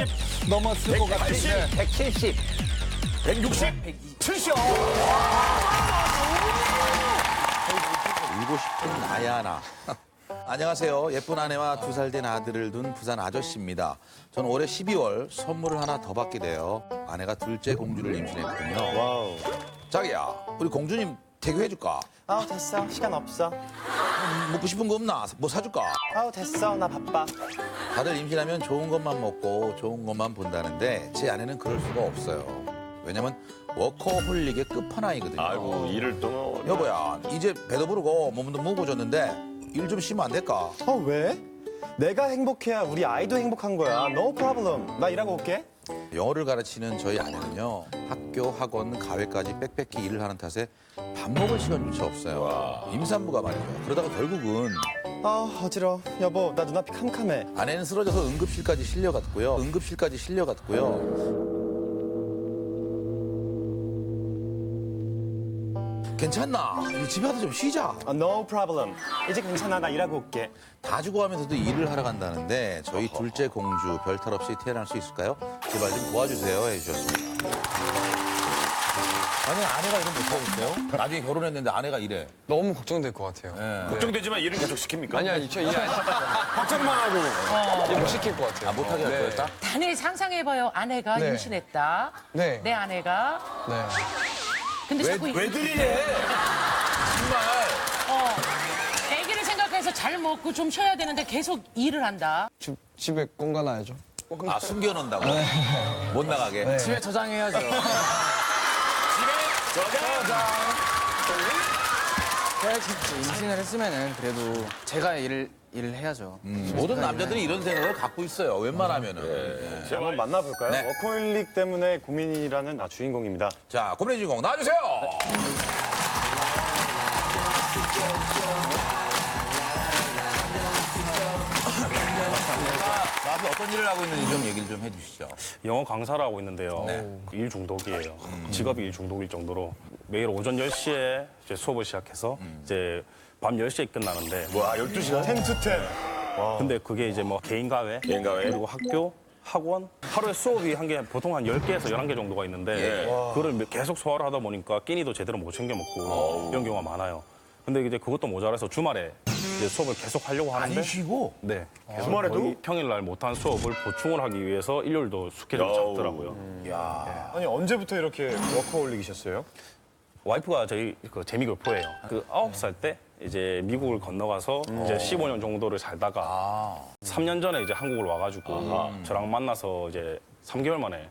넘었을 것 같은데. 170. 160. 70. 울고 싶은 나야나. 안녕하세요. 예쁜 아내와 2살 된 아들을 둔 부산 아저씨입니다. 전 올해 12월 선물을 하나 더 받게 돼요. 아내가 둘째 공주를 임신했거든요. 와우. 자기야, 우리 공주님 태교해줄까? 아우, 됐어. 시간 없어. 먹고 싶은 거 없나? 뭐 사줄까? 아우, 됐어. 나 바빠. 다들 임신하면 좋은 것만 먹고 좋은 것만 본다는데 제 아내는 그럴 수가 없어요. 왜냐면 워커홀릭의 끝판왕이거든요. 아이고, 일을 또. 여보야, 이제 배도 부르고 몸도 무거워졌는데 일 좀 쉬면 안 될까? 왜? 내가 행복해야 우리 아이도 행복한 거야. No problem. 나 일하고 올게. 영어를 가르치는 저희 아내는요, 학교, 학원, 가회까지 빽빽히 일을 하는 탓에 밥 먹을 시간조차 없어요. 임산부가 말이죠. 그러다가 결국은 아, 어지러워. 여보, 나 눈앞이 캄캄해. 아내는 쓰러져서 응급실까지 실려갔고요. 괜찮나? 우리 집에 가서 좀 쉬자. No problem. 이제 괜찮아. 나 일하고 올게. 다 죽어가면서도 일을 하러 간다는데 저희 둘째 공주 별탈 없이 태어날 수 있을까요? 제발 좀 도와주세요 해주셨습니다. 아니 아내가 이런 못하고 있어요? 나중에 결혼했는데 아내가 이래. 너무 걱정될 것 같아요. 예. 걱정되지만 일은 계속 시킵니까? 아니, 저 일 안 걱정만 하고 일 못 시킬 것 같아요. 아, 못하게 할 거였다? 단일 상상해봐요. 아내가 네. 임신했다. 네. 내 아내가. 네. 근데 자꾸 왜들이래? 아기를 생각해서 잘 먹고 좀 쉬어야 되는데 계속 일을 한다. 집에 공간놔야죠. 아 숨겨놓는다고? 못 나가게? 집에 저장해야죠. 제가 임신을 했으면은 그래도 제가 일을 해야죠. 모든 남자들이 이런 생각을 갖고 있어요. 웬만하면은. 예. 한번 만나볼까요? 네. 워커홀릭 때문에 고민이라는 주인공입니다. 자, 고민의 주인공 나와주세요. 나한테 어떤 일을 하고 있는지 좀 얘기를 좀 해주시죠. 영어 강사를 하고 있는데요. 네. 일 중독이에요. 직업이 일 중독일 정도로 매일 오전 10시에 이제 수업을 시작해서 이제 밤 10시에 끝나는데 와, 12시간? 10 to 10. 근데 그게 이제 뭐 개인 과외, 개인 그리고 학교, 학원 하루에 수업이 한 개 보통 한 10개에서 11개 정도가 있는데 그거를 계속 소화를 하다 보니까 끼니도 제대로 못 챙겨 먹고 이런 경우가 많아요. 근데 이제 그것도 모자라서 주말에 이제 수업을 계속 하려고 하는데 안 쉬고? 네. 주말에도? 거의 평일날 못한 수업을 보충을 하기 위해서 일요일도 스케줄이 잡더라고요. 아니, 언제부터 이렇게 워커홀릭이셨어요? 와이프가 저희 그 재미교포예요. 그 9살 때 이제 미국을 건너가서 이제 15년 정도를 살다가 3년 전에 이제 한국을 와가지고 저랑 만나서 이제 3개월 만에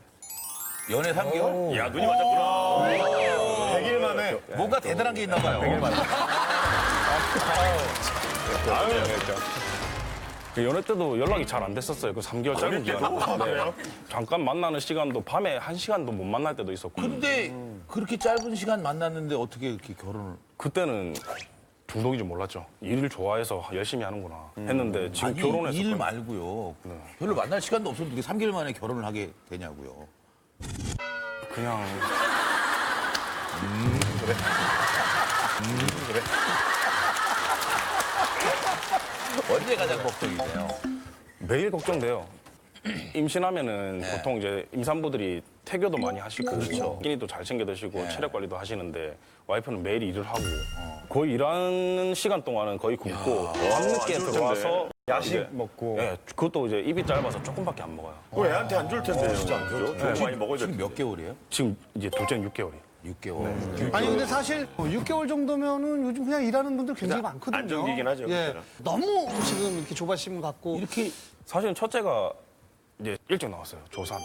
연애 3개월? 야, 눈이 맞았구나. 100일 만에. 뭔가 대단한 게 있나 봐요. 그 연애 때도 연락이 잘 안 됐었어요. 그 3개월 짧은 기간. 네. 잠깐 만나는 시간도 밤에 1시간도 못 만날 때도 있었고. 근데 그렇게 짧은 시간 만났는데 어떻게 이렇게 결혼을? 그때는 중독인 줄 몰랐죠. 일을 좋아해서 열심히 하는구나 했는데 지금 아니, 결혼해서 일 말고요. 별로 만날 시간도 없었는데 3개월 만에 결혼을 하게 되냐고요. 그냥 그래. 언제 가장 걱정이세요? 매일 걱정돼요. 임신하면은 보통 이제 임산부들이 태교도 많이 하시고 끼니도 잘 챙겨 드시고 체력 관리도 하시는데 와이프는 매일 일을 하고 거의 일하는 시간 동안은 거의 굶고 밤늦게 들어와서 야식 이제, 먹고. 예, 그것도 이제 입이 짧아서 조금밖에 안 먹어요. 애한테 안 줄 텐데. 진짜 안 줘? 좀 많이 먹어야 될 지금 텐데. 몇 개월이에요? 지금 이제 둘째는 6개월이에요. 6개월. 아니 근데 사실 6개월 정도면은 요즘 그냥 일하는 분들 굉장히 많거든요. 안정기긴 하죠, 예. 그때는. 너무 지금 이렇게 조바심 갖고 이렇게 사실은 첫째가 이제 일찍 나왔어요. 조산.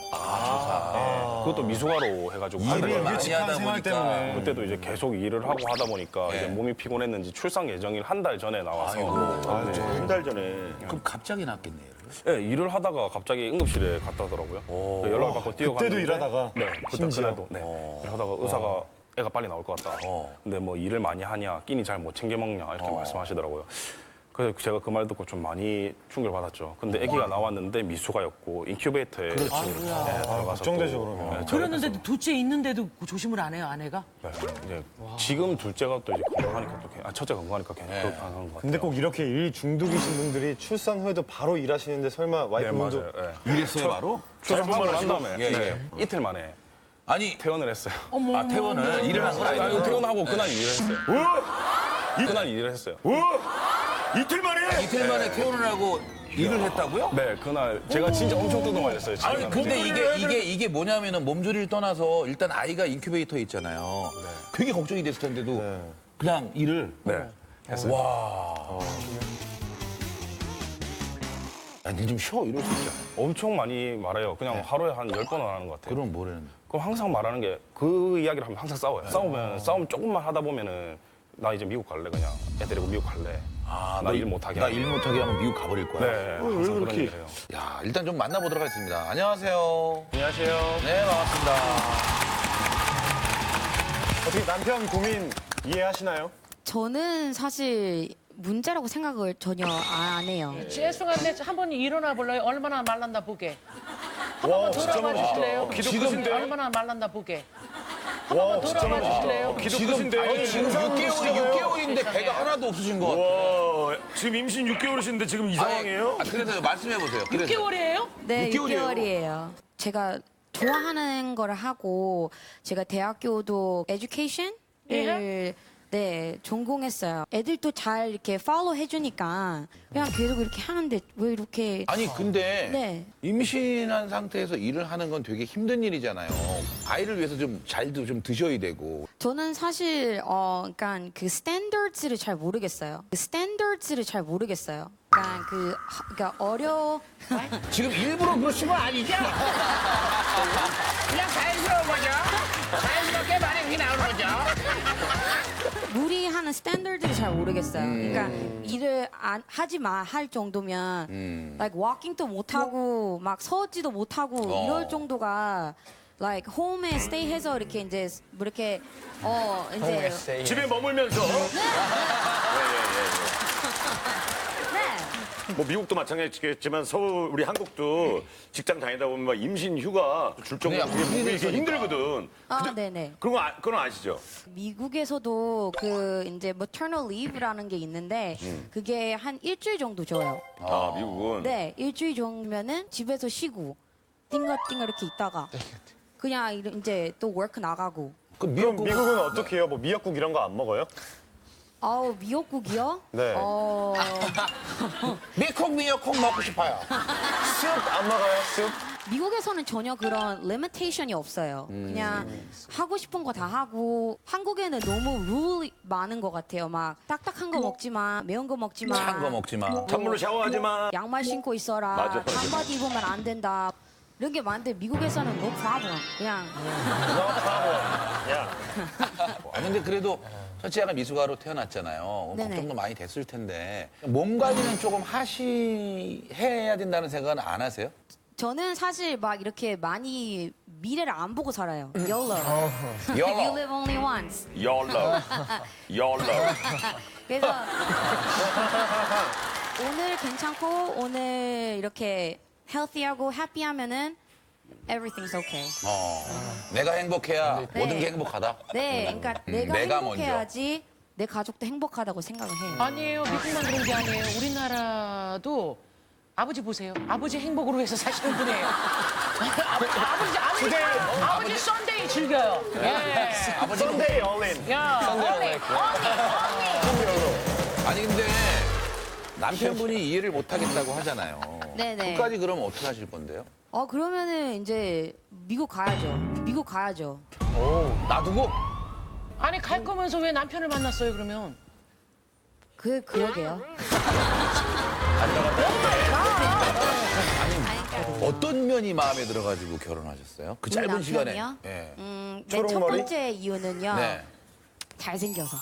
그것도 미숙아로 해가지고 한 일을 달 많이 하다 생활 보니까 때문에. 그때도 이제 계속 일을 하고 하다 보니까 이제 몸이 피곤했는지 출산 예정일 한 달 전에 나와서 한 달 전에. 그럼 갑자기 낳겠네. 얘를. 네, 일을 하다가 갑자기 응급실에 갔다 하더라고요. 연락을 받고 뛰어갔는데 그때도 일하다가? 네, 그때도 네. 일하다가 의사가 애가 빨리 나올 것 같다. 근데 뭐 일을 많이 하냐, 끼니 잘 못 챙겨 먹냐 이렇게 말씀하시더라고요. 그래서 제가 그 말 듣고 좀 많이 충격을 받았죠. 근데 아기가 나왔는데 미숙아였고 인큐베이터에 네, 들어가서 걱정되죠, 또, 그러면. 네, 그러는데도 둘째 있는데도 조심을 안 해요, 아내가? 네, 이제 지금 둘째가 또 이제 건강하니까 또 첫째 건강하니까 그냥 그렇게 하는 것 같아요. 근데 꼭 이렇게 일 중독이신 분들이 출산 후에도 바로 일하시는데 설마 네, 와이프분도 맞아요. 네. 이랬어요, 바로? 출산하고 난 다음에 예, 예. 네, 이틀 만에 아니, 퇴원을 했어요. 아, 퇴원을 일을 한 건 아니에요. 퇴원하고 그날 일을 했어요. 그날 일을 했어요. 이틀 만에? 이틀 만에 퇴원을 하고 일을 했다고요? 네, 그날 제가 진짜 엄청 뜯어맞았어요. 아니, 근데 이게 뭐냐면은 몸조리를 떠나서 일단 아이가 인큐베이터에 있잖아요. 되게 걱정이 됐을 텐데도 그냥 일을. 네, 했어요. 와. 야, 니 좀 쉬어 이럴 수 있잖아. 엄청 많이 말해요. 그냥 하루에 한 10번은 하는 것 같아요. 그럼 뭐라는? 그럼 항상 말하는 게 그 이야기를 하면 항상 싸워요. 싸움 조금만 하다 보면은 나 이제 미국 갈래 그냥. 애 데리고 미국 갈래. 아, 나 일 못하게. 나 일 못하게 하면 미국 가버릴 거야. 네, 항상 그런 얘기를 해요. 야, 일단 좀 만나보도록 하겠습니다. 안녕하세요. 안녕하세요. 네, 반갑습니다. 어떻게 남편 고민 이해하시나요? 저는 사실 문제라고 생각을 전혀 안 해요. 죄송한데 한번 일어나 볼래요? 얼마나 말랐나 보게. 와, 한번 진짜 돌아봐 주실래요? 기도 끝인데? 얼마나 말랐나 보게. 와, 한번 돌아봐 주실래요? 기도 지금 끝인데. 지금 6개월인데 배가 하나도 없으신 것 같아요. 와, 지금 임신 6개월이신데 지금 이 상황이에요? 그래서 말씀해 보세요. 6개월이에요? 네, 6개월이에요. 6개월이에요. 제가 좋아하는 거를 하고 제가 대학교도 에듀케이션을 네, 전공했어요. 애들도 잘 이렇게 팔로우 해주니까 그냥 계속 이렇게 하는데 왜 이렇게 아니 근데 네. 임신한 상태에서 일을 하는 건 되게 힘든 일이잖아요. 아이를 위해서 좀 잘도 좀 드셔야 되고. 저는 사실 그러니까 그 스탠더드를 잘 모르겠어요. 그러니까 지금 일부러 그러신 건 아니죠? 그냥 자연스러운 거죠? 자연스럽게 반응이 나오는 거죠? 무리하는 스탠더드를 잘 모르겠어요. 그러니까 일을 하지 마 할 정도면 like walking도 못 하고 막 서지도 못 하고 이럴 정도가 like home에 stay해서 이렇게 이제 뭐 이렇게 이제 집에 머물면서. 뭐 미국도 마찬가지겠지만 서울 우리 한국도 직장 다니다 보면 막 임신 휴가 줄 정도로 네, 그게 몸이 이렇게 힘들거든. 네네. 그건 아시죠? 미국에서도 그 이제 maternal leave라는 게 있는데 그게 한 일주일 정도 줘요. 아, 미국은. 네, 일주일 정도면은 집에서 쉬고 띵글띵글 이렇게 있다가 그냥 이제 또 워크 나가고. 그럼 미국은 어떻게 해요? 뭐 미역국 이런 거 안 먹어요? 아우 미역국이요? 네. 미역국 먹고 싶어요. 쑥 안 먹어요? 쑥? 미국에서는 전혀 그런 리미테이션이 없어요. 그냥 하고 싶은 거 다 하고 한국에는 너무 룰이 많은 것 같아요. 막 딱딱한 거 먹지 마, 매운 거 먹지 마, 찬 거 먹지 마. 찬물로 샤워하지 마. 양말 신고 있어라, 맞아. 반바지 입으면 안 된다. 이런 게 많은데 미국에서는 no problem. 그냥 아, 근데 그래도 첫째가 미숙아로 태어났잖아요. 네네. 걱정도 많이 됐을 텐데 몸 관리는 조금 해야 된다는 생각은 안 하세요? 저는 사실 막 이렇게 많이 미래를 안 보고 살아요. YOLO. YOLO. You live only once. YOLO. 그래서 오늘 괜찮고 오늘 이렇게 healthy하고 happy하면은 everything's okay. 내가 행복해야 네. 모든 게 행복하다. 네, 그러니까 내가 내가 행복해야지 내 가족도 행복하다고 생각을 해요. 아니에요. 미국만 그런 게 아니에요. 우리나라도 아버지 보세요. 아버지 행복으로 위해서 사시는 분이에요. 아버지 썬데이 즐겨요. 예. 썬데이 얼린. 야, 언니. 아니 근데 남편분이 이해를 못 하겠다고 하잖아요. 네네. 끝까지 그러면 어떻게 하실 건데요? 그러면은 이제 미국 가야죠. 놔두고? 아니 갈 거면서 왜 남편을 만났어요 그러면? 그러게요. 어떤 면이 마음에 들어가지고 결혼하셨어요? 그 짧은 우리 시간에. 남편이요? 예. 내 첫 초록머리? 번째 이유는요. 네. 잘생겨서.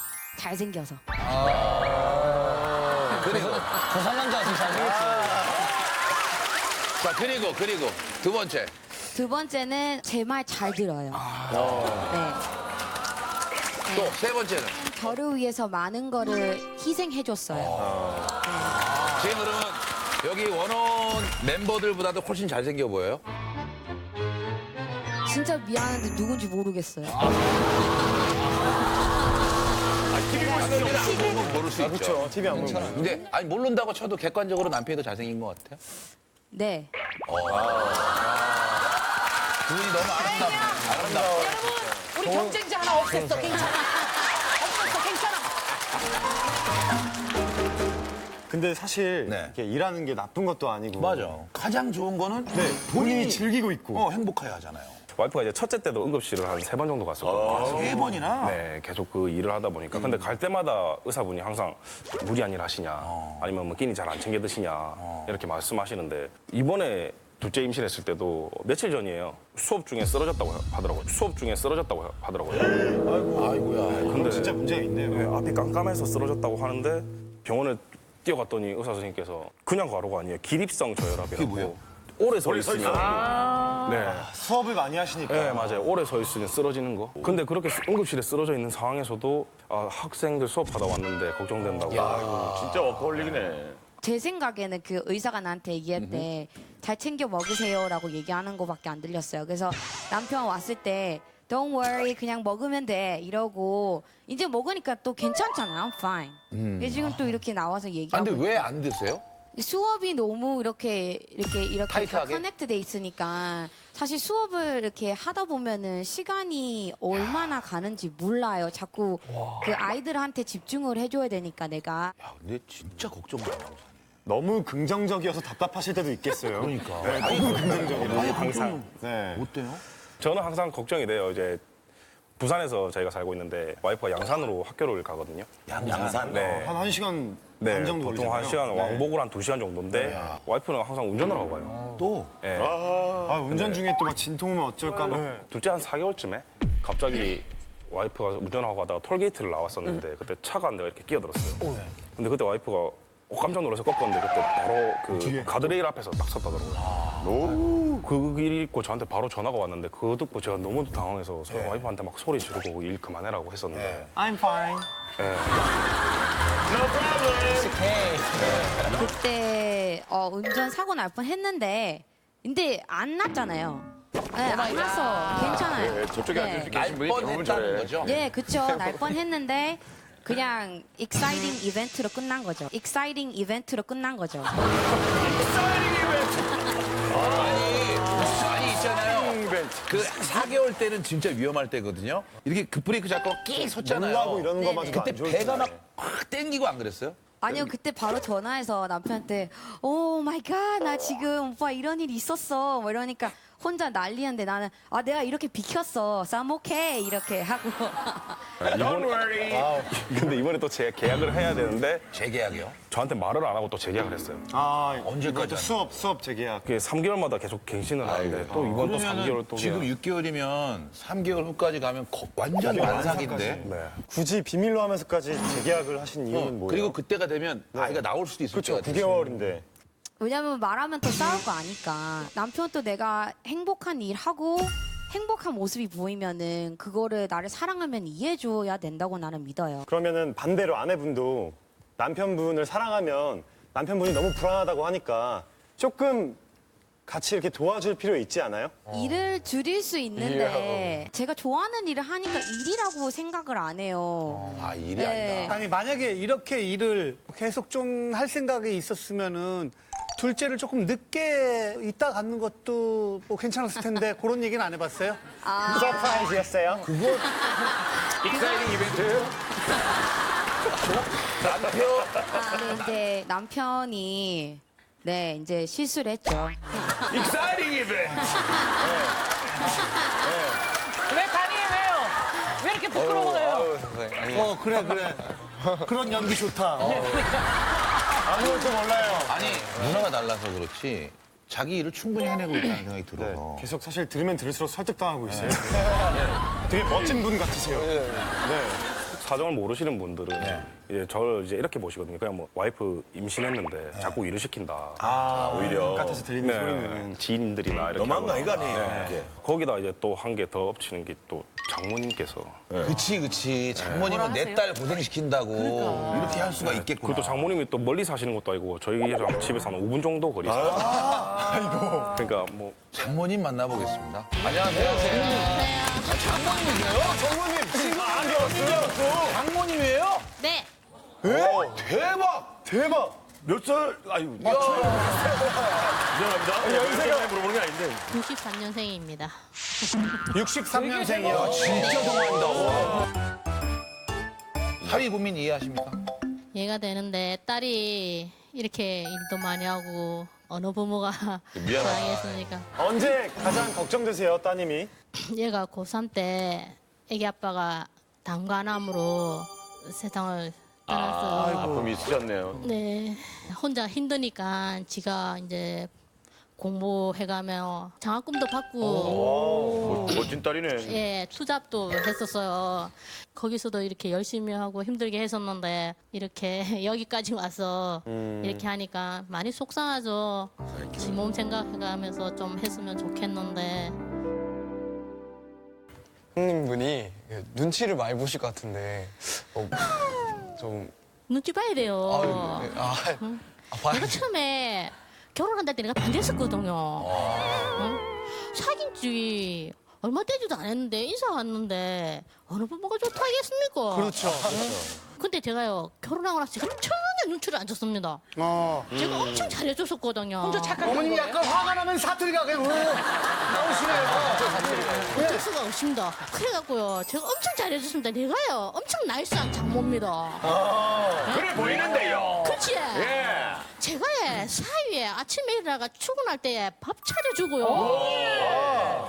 그리고 저 상남자 진짜 잘생겼지. 자, 그리고 두 번째. 두 번째는 제 말 잘 들어요. 또 세 번째는. 저를 위해서 많은 거를 희생해줬어요. 지금 그러면 여기 원어원 멤버들보다도 훨씬 잘생겨 보여요? 진짜 미안한데 누군지 모르겠어요. TV 보시는 안 보면 모를 수 있죠. 그렇죠. TV 안 보면. 근데 아니 모른다고 쳐도 객관적으로 남편이 더 잘생긴 것 같아요. 네. 두 분이 너무 아름다워. 여러분, 우리 경쟁자 하나 없앴어. 괜찮아. 없었어. 괜찮아. 근데 사실 네. 이렇게 일하는 게 나쁜 것도 아니고. 맞아. 가장 좋은 거는 본인이 즐기고 있고. 행복해야 하잖아요. 와이프가 이제 첫째 때도 응급실을 한 3번 정도 갔었거든요. 3번이나? 네, 계속 그 일을 하다 보니까. 근데 갈 때마다 의사분이 항상 무리한 일 하시냐, 아니면 뭐 끼니 잘 안 챙겨 드시냐, 이렇게 말씀하시는데, 이번에 둘째 임신했을 때도 며칠 전이에요. 수업 중에 쓰러졌다고 하더라고요. 아이고야. 근데 진짜 문제가 있네요. 네, 앞이 깜깜해서 쓰러졌다고 하는데 병원에 뛰어갔더니 의사 선생님께서 그냥 과로가 아니에요. 기립성 저혈압이라고. 그게 뭐예요? 오래 서 있으면. 네. 수업을 많이 하시니까. 네, 맞아요. 오래 서 있으면 쓰러지는 거. 근데 그렇게 응급실에 쓰러져 있는 상황에서도 학생들 수업하다 왔는데 걱정된다고. 진짜 워커홀릭이네. 제 생각에는 그 의사가 나한테 얘기할 때 잘 챙겨 먹으세요라고 얘기하는 거밖에 안 들렸어요. 그래서 남편 왔을 때 Don't worry, 그냥 먹으면 돼 이러고 이제 먹으니까 또 괜찮잖아. I'm fine. 근데 지금 또 이렇게 나와서 얘기하고. 근데 왜 안 드세요? 수업이 너무 이렇게 타이트하게? 커넥트 돼 있으니까 사실 수업을 이렇게 하다 보면은 시간이 얼마나 가는지 몰라요. 자꾸 그 아이들한테 집중을 해줘야 되니까 내가. 야, 근데 진짜 걱정 많아. 너무 긍정적이어서 답답하실 때도 있겠어요. 그러니까. 네, 너무 긍정적이라. 항상. 네. 어때요? 저는 항상 걱정이 돼요. 이제 부산에서 저희가 살고 있는데 와이프가 양산으로 학교를 가거든요. 양산? 네. 한 1시간 네, 반 정도 보통 걸리잖아요. 1시간, 네. 왕복을 한 2시간 정도인데 와이프는 항상 운전을 하고 가요. 또? 네. 아, 운전 중에 또 막 진통 오면 어쩔까 막. 둘째 한 4개월쯤에 갑자기 와이프가 운전하고 가다가 톨게이트를 나왔었는데 그때 차가 내가 이렇게 끼어들었어요. 근데 그때 와이프가 깜짝 놀라서 꺾었는데 그때 바로 그 가드레일 앞에서 딱 섰다더라고요. 그 일 있고 저한테 바로 전화가 왔는데 그거 듣고 제가 너무 당황해서 와이프한테 막 소리 지르고 일 그만해라고 했었는데 I'm fine. 그때 운전 사고 날 뻔했는데 근데 안 났잖아요. 네, 안 나서 괜찮아요. 저쪽에 네. 앉아 계신 분이 너무 뻔했다는 잘해. 거죠? 예, 그쵸. 날 뻔했는데 그냥 익사이팅 이벤트로 끝난 거죠. 익사이팅 이벤트로 끝난 거죠. 아니 있잖아요. 그 4개월 때는 진짜 위험할 때거든요. 이렇게 급브레이크 잡고 끼 섰잖아요. 놀라고 이러는 네네. 것마저도 그때 안 좋을 배가 텐데. 막 확 땡기고 안 그랬어요? 아니요, 그때 바로 전화해서 남편한테 오 마이 갓, 나 지금 오빠 이런 일이 있었어. 뭐 이러니까 혼자 난리였는데 나는 내가 이렇게 비켰어. So I'm okay. 이렇게 하고. Don't worry. 근데 이번에 또 제 계약을 해야 되는데 재계약이요? 저한테 말을 안 하고 또 재계약을 했어요. 언제까지? 수업 재계약. 그게 3개월마다 계속 갱신을 하는데 또 이번 또 3개월 또 지금 그냥- 6개월이면 3개월 후까지 가면 완전 완삭인데. 네. 굳이 비밀로 하면서까지 재계약을 하신 이유는 뭐예요? 그리고 그때가 되면 아이가 나올 수도 있을 그렇죠. 것 같아요. 9개월인데. 왜냐면 말하면 또 싸울 거 아니까. 남편도 내가 행복한 일 하고 행복한 모습이 보이면은 그거를 나를 사랑하면 이해해줘야 된다고 나는 믿어요. 그러면은 반대로 아내분도 남편분을 사랑하면 남편분이 너무 불안하다고 하니까 조금 같이 이렇게 도와줄 필요 있지 않아요? 일을 줄일 수 있는데 제가 좋아하는 일을 하니까 일이라고 생각을 안 해요. 아, 일이 네. 아니다. 아니 만약에 이렇게 일을 계속 좀 할 생각이 있었으면은 둘째를 조금 늦게 있다 갖는 것도 뭐 괜찮았을 텐데 그런 얘기는 안 해봤어요? 서프라이즈였어요? 익사이팅 이벤트. 근데 이제 남편이 이제 실수를 했죠. 익사이팅 이벤트. 왜 간이에요? 왜요? 왜 이렇게 부끄러워요? 그래. 그런 연기 좋다. 아무것도 몰라요. 아니 문화가 달라서 그렇지 자기 일을 충분히 해내고 있다는 생각이 들어서. 계속 사실 들으면 들을수록 설득당하고 있어요. 되게 멋진 분 같으세요. 사정을 모르시는 분들은 이제 저를 이제 이렇게 보시거든요. 그냥 뭐 와이프 임신했는데 자꾸 일을 시킨다. 오히려. 바깥에서 들리는 소리는. 지인들이나 이렇게. 너무한 거 하거나. 아니가, 이렇게. 거기다 이제 또 한 개 더 엎치는 게 또 장모님께서. 그치. 장모님은 내 딸 고생시킨다고 이렇게 할 수가 있겠구나. 그것도 장모님이 또 멀리 사시는 것도 아니고 저희랑 집에서 한 5분 정도 거리 있어요. 아이고. 그러니까 뭐 장모님 만나보겠습니다. 안녕하세요. 장모님이세요? 장모님 지금 안 배웠어요. 장모님이에요? 네. 대박! 대박. 몇 살? 아유. 미안합니다. 연세가 물어보는 게 아닌데. 93년생입니다. 63년생이요. 진짜 동안이다. 사위 고민 이해하십니까? 얘가 되는데 딸이 이렇게 일도 많이 하고 어느 부모가 사랑했으니까. 언제 가장 걱정되세요, 따님이? 얘가 고3 때 애기 아빠가 당관암으로 세상을 떠났어요. 아픔이 있으셨네요. 네, 혼자 힘드니까 지가 이제 공부해가며 장학금도 받고 멋진 딸이네. 예, 투잡도 했었어요. 거기서도 이렇게 열심히 하고 힘들게 했었는데 이렇게 여기까지 와서 이렇게 하니까 많이 속상하죠. 지 몸 생각해가면서 좀 했으면 좋겠는데. 형님분이 눈치를 많이 보실 것 같은데 좀 눈치 봐야 돼요. 봐야 내가 처음에 결혼한다 때 내가 반대했었거든요. 응? 사귄 지 얼마 되지도 않았는데 인사 왔는데 어느 부모가 좋다 하겠습니까? 그렇죠. 근데 제가요 결혼하고 나서 제가 전혀 눈치를 안 줬습니다. 제가 엄청 잘해줬었거든요. 혼자 착각한 어머님 거예요? 약간 화가 나면 사투리가 그냥 나오시네요. 어쩔 수가 없습니다. 그래갖고요 제가 엄청 잘해줬습니다. 내가요 엄청 나이스한 장모입니다. 그래 보이는데요. 그치? 예. 제가 사위에 아침에 일어나가 출근할 때 밥 차려주고요.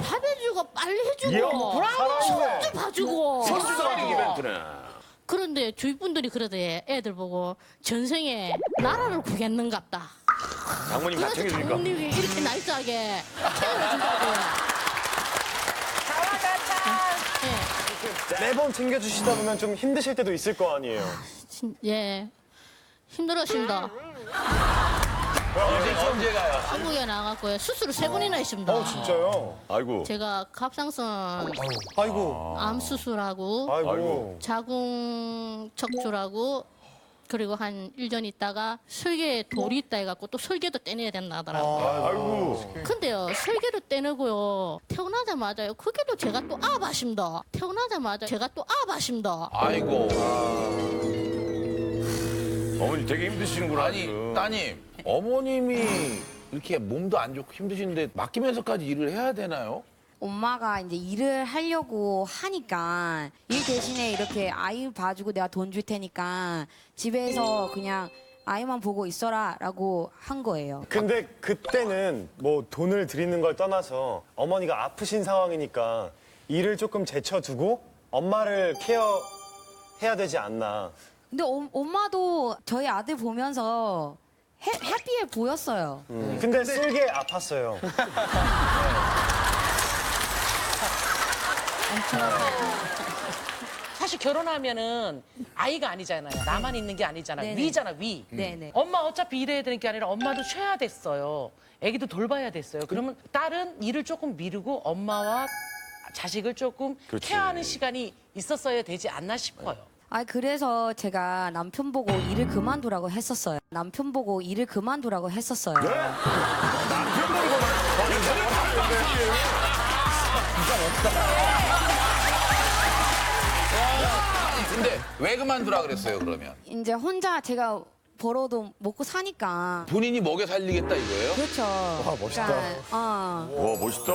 밥 해주고 빨래 해주고 손주 봐주고. 선수적인 이벤트네. 그런데 주위 분들이 그러대. 애들 보고 전생에 나라를 구했는갑다. 장모님 다 그래서 챙겨주니까. 장모님이 이렇게 나이스하게 챙겨준다고. 매번 챙겨주시다 보면 좀 힘드실 때도 있을 거 아니에요. 예, 힘들었습니다. 언제가요? 한국에 나갔고요. 수술을 3번이나 했습니다. 진짜요? 아이고. 제가 갑상선 아이고. 암 수술하고 아이고. 자궁 척추라고 그리고 한 1년 있다가 설계에 돌이 있다 해갖고 또 설계도 떼내야 된다 하더라고요. 아이고. 근데요 설계도 떼내고요 태어나자마자요 그게도 제가 또 아바십니다. 태어나자마자 제가 또 아바십니다. 아이고. 어머니 되게 힘드시는구나. 아니, 지금. 따님, 어머님이 이렇게 몸도 안 좋고 힘드신데 맡기면서까지 일을 해야 되나요? 엄마가 이제 일을 하려고 하니까 일 대신에 이렇게 아이 봐주고 내가 돈 줄 테니까 집에서 그냥 아이만 보고 있어라라고 한 거예요. 근데 그때는 뭐 돈을 드리는 걸 떠나서 어머니가 아프신 상황이니까 일을 조금 제쳐두고 엄마를 케어해야 되지 않나. 근데 엄마도 저희 아들 보면서 해피해 보였어요. 근데 쓸게 아팠어요. 사실 결혼하면은 아이가 아니잖아요. 나만 있는 게 아니잖아. 네네. 위잖아, 위. 네네. 엄마 어차피 일해야 되는 게 아니라 엄마도 쉬어야 됐어요. 애기도 돌봐야 됐어요. 그러면 딸은 일을 조금 미루고 엄마와 자식을 조금 케어하는 시간이 있었어야 되지 않나 싶어요. 그래서 제가 남편 보고 일을 그만두라고 했었어요. 남편 보고 일을 그만두라고 했었어요. 근데 왜 그만두라 그랬어요, 그러면? 이제 혼자 제가 벌어도 먹고 사니까. 본인이 먹여 살리겠다 이거예요? 그렇죠. 와, 멋있다. 와 멋있다.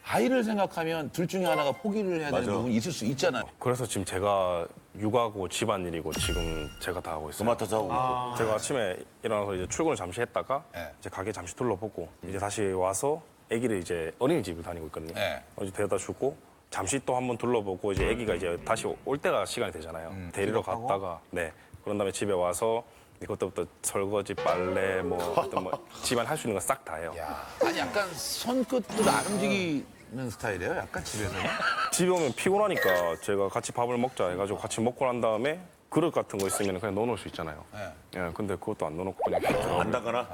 아이를 생각하면 둘 중에 하나가 포기를 해야 되는 맞아. 부분이 있을 수 있잖아요. 그래서 지금 제가 육아고 집안일이고 지금 제가 다 하고 있어요. 도맡아서 하고. 제가 아침에 일어나서 이제 출근을 잠시 했다가 네. 이제 가게 잠시 둘러보고 이제 다시 와서 아기를 이제 어린이집을 다니고 있거든요. 네. 어제 데려다 주고 잠시 또 한번 둘러보고 이제 아기가 이제 다시 올 때가 시간이 되잖아요. 데리러 갔다가 네 그런 다음에 집에 와서 그때부터 설거지, 빨래, 뭐 어떤 뭐 집안 할 수 있는 거 싹 다 해요. 아니 약간 손끝도 안 움직이는 스타일이에요? 약간 집에서는? 집에 오면 피곤하니까 제가 같이 밥을 먹자 해가지고 같이 먹고 난 다음에 그릇 같은 거 있으면 그냥 넣어놓을 수 있잖아요. 예, 근데 그것도 안 넣어놓고 그냥 들어가고. 안 닦아나?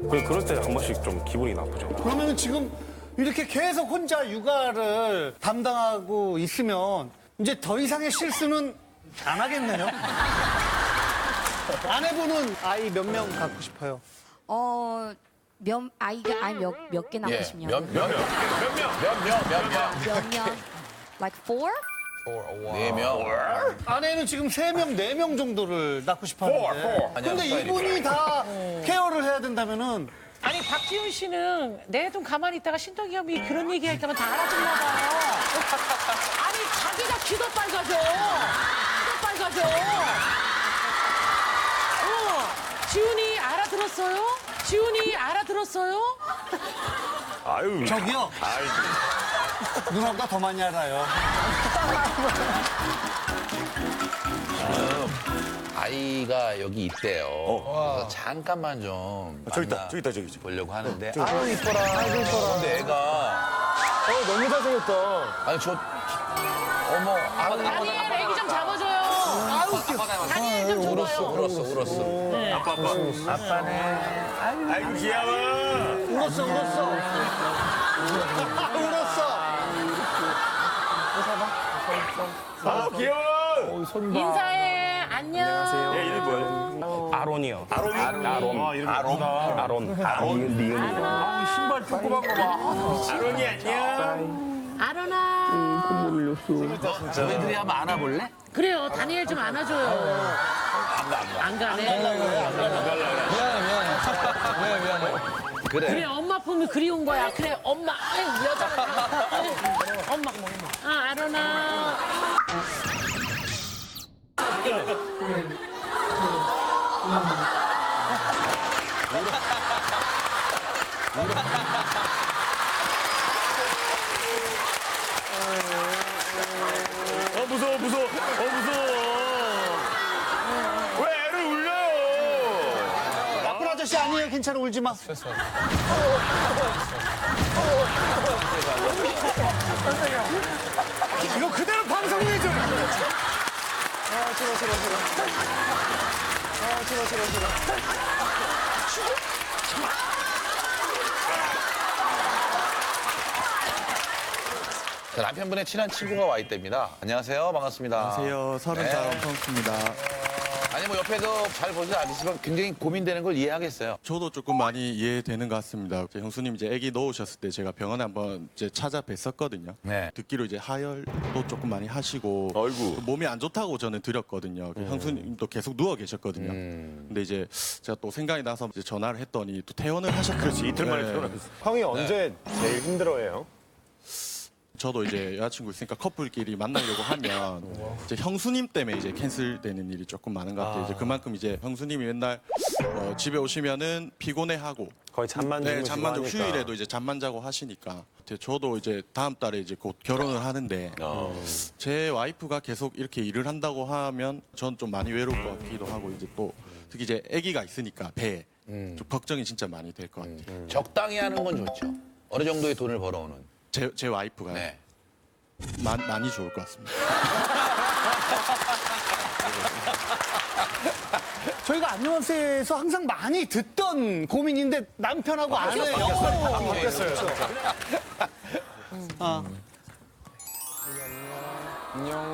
그럴 때 한 번씩 좀 기분이 나쁘죠. 그러면 지금 이렇게 계속 혼자 육아를 담당하고 있으면 이제 더 이상의 실수는 안 하겠네요. 아내분은 아이 몇 명 갖고 싶어요? 아이 몇 개 낳고 예. 싶냐고. 몇 명? 몇 명? Like 4? 4명. 아내는 지금 3명, 4명 정도를 낳고 싶어 하는데. 근데 아니야, 이분이 다 케어를 해야 된다면은 아니 박지훈 씨는 내 돈 가만히 있다가 신동기 형이 그런 얘기할 때만 다 알아듣나 봐요. 아니 자기가 귀도 빨가져. 귀도 빨가져. 지훈이 알아들었어요? 지훈이 알아들었어요? 아유. 저기요. 아이. 누나보다 더 많이 알아요. 아이가 여기 있대요. 그래서 잠깐만 좀 저기 있다, 만나 저기 있다, 저기. 보려고 하는데. 아유 이뻐라. 아이고 이뻐라. 근데 애가 너무 잘생겼다. 아니 저 어머 다니엘 애기 좀 잡아줘요. 다니엘 좀 줘봐요. 울었어. 아빠. 아빠네. 아이고, 귀여워. 울었어. 아, 귀여워. 인사해. 안녕. 얘 이름 뭐야? 아론이요. 아론이? 아론. 니은이요. 신발 조그만 거 봐. 아론이 안녕. 아론아. 너희들이 한번 안아볼래? 그래요. 다니엘 좀 안아줘요. 안 가네. 미안해. 그래 엄마 품이 그리운 거야. 그래 엄마. 아유 여자. 엄마. 아 아론아. 무서워. 왜 애를 울려요? 나쁜 아저씨 아니에요. 괜찮아. 울지 마. 이거 그대로 방송에 좀. 자, 남편분의 친한 친구가 와 있답니다. 안녕하세요. 반갑습니다. 안녕하세요. 30살 성수입니다. 아니 뭐 옆에서 잘 보지 않으시지만 굉장히 고민되는 걸 이해하겠어요. 저도 조금 많이 이해되는 것 같습니다. 이제 형수님 이제 아기 넣으셨을 때 제가 병원에 한번 이제 찾아뵀었거든요. 네. 듣기로 이제 하혈도 조금 많이 하시고 아이고. 몸이 안 좋다고 저는 드렸거든요. 형수님도 계속 누워 계셨거든요. 근데 이제 제가 또 생각이 나서 이제 전화를 했더니 또 퇴원을 하셨거든요. 그렇지, 이틀 만에 퇴원했어. 형이 언제 제일 힘들어해요? 저도 이제 여자친구 있으니까 커플끼리 만나려고 하면 이제 형수님 때문에 이제 캔슬되는 일이 조금 많은 것 같아요. 이제 그만큼 이제 형수님이 맨날 집에 오시면은 피곤해하고 거의 잠만 네, 주무시고 잠만 자고 하니까. 휴일에도 이제 잠만 자고 하시니까 저도 이제 다음 달에 이제 곧 결혼을 하는데 제 와이프가 계속 이렇게 일을 한다고 하면 전 좀 많이 외로울 것 같기도 하고 이제 또 특히 이제 아기가 있으니까 배에 좀 걱정이 진짜 많이 될 것 같아요. 적당히 하는 건 좋죠. 어느 정도의 돈을 벌어오는. 제 와이프가 네. 많이 좋을 것 같습니다. 저희가 안녕하세요에서 항상 많이 듣던 고민인데 남편하고 아내 바뀌었어요.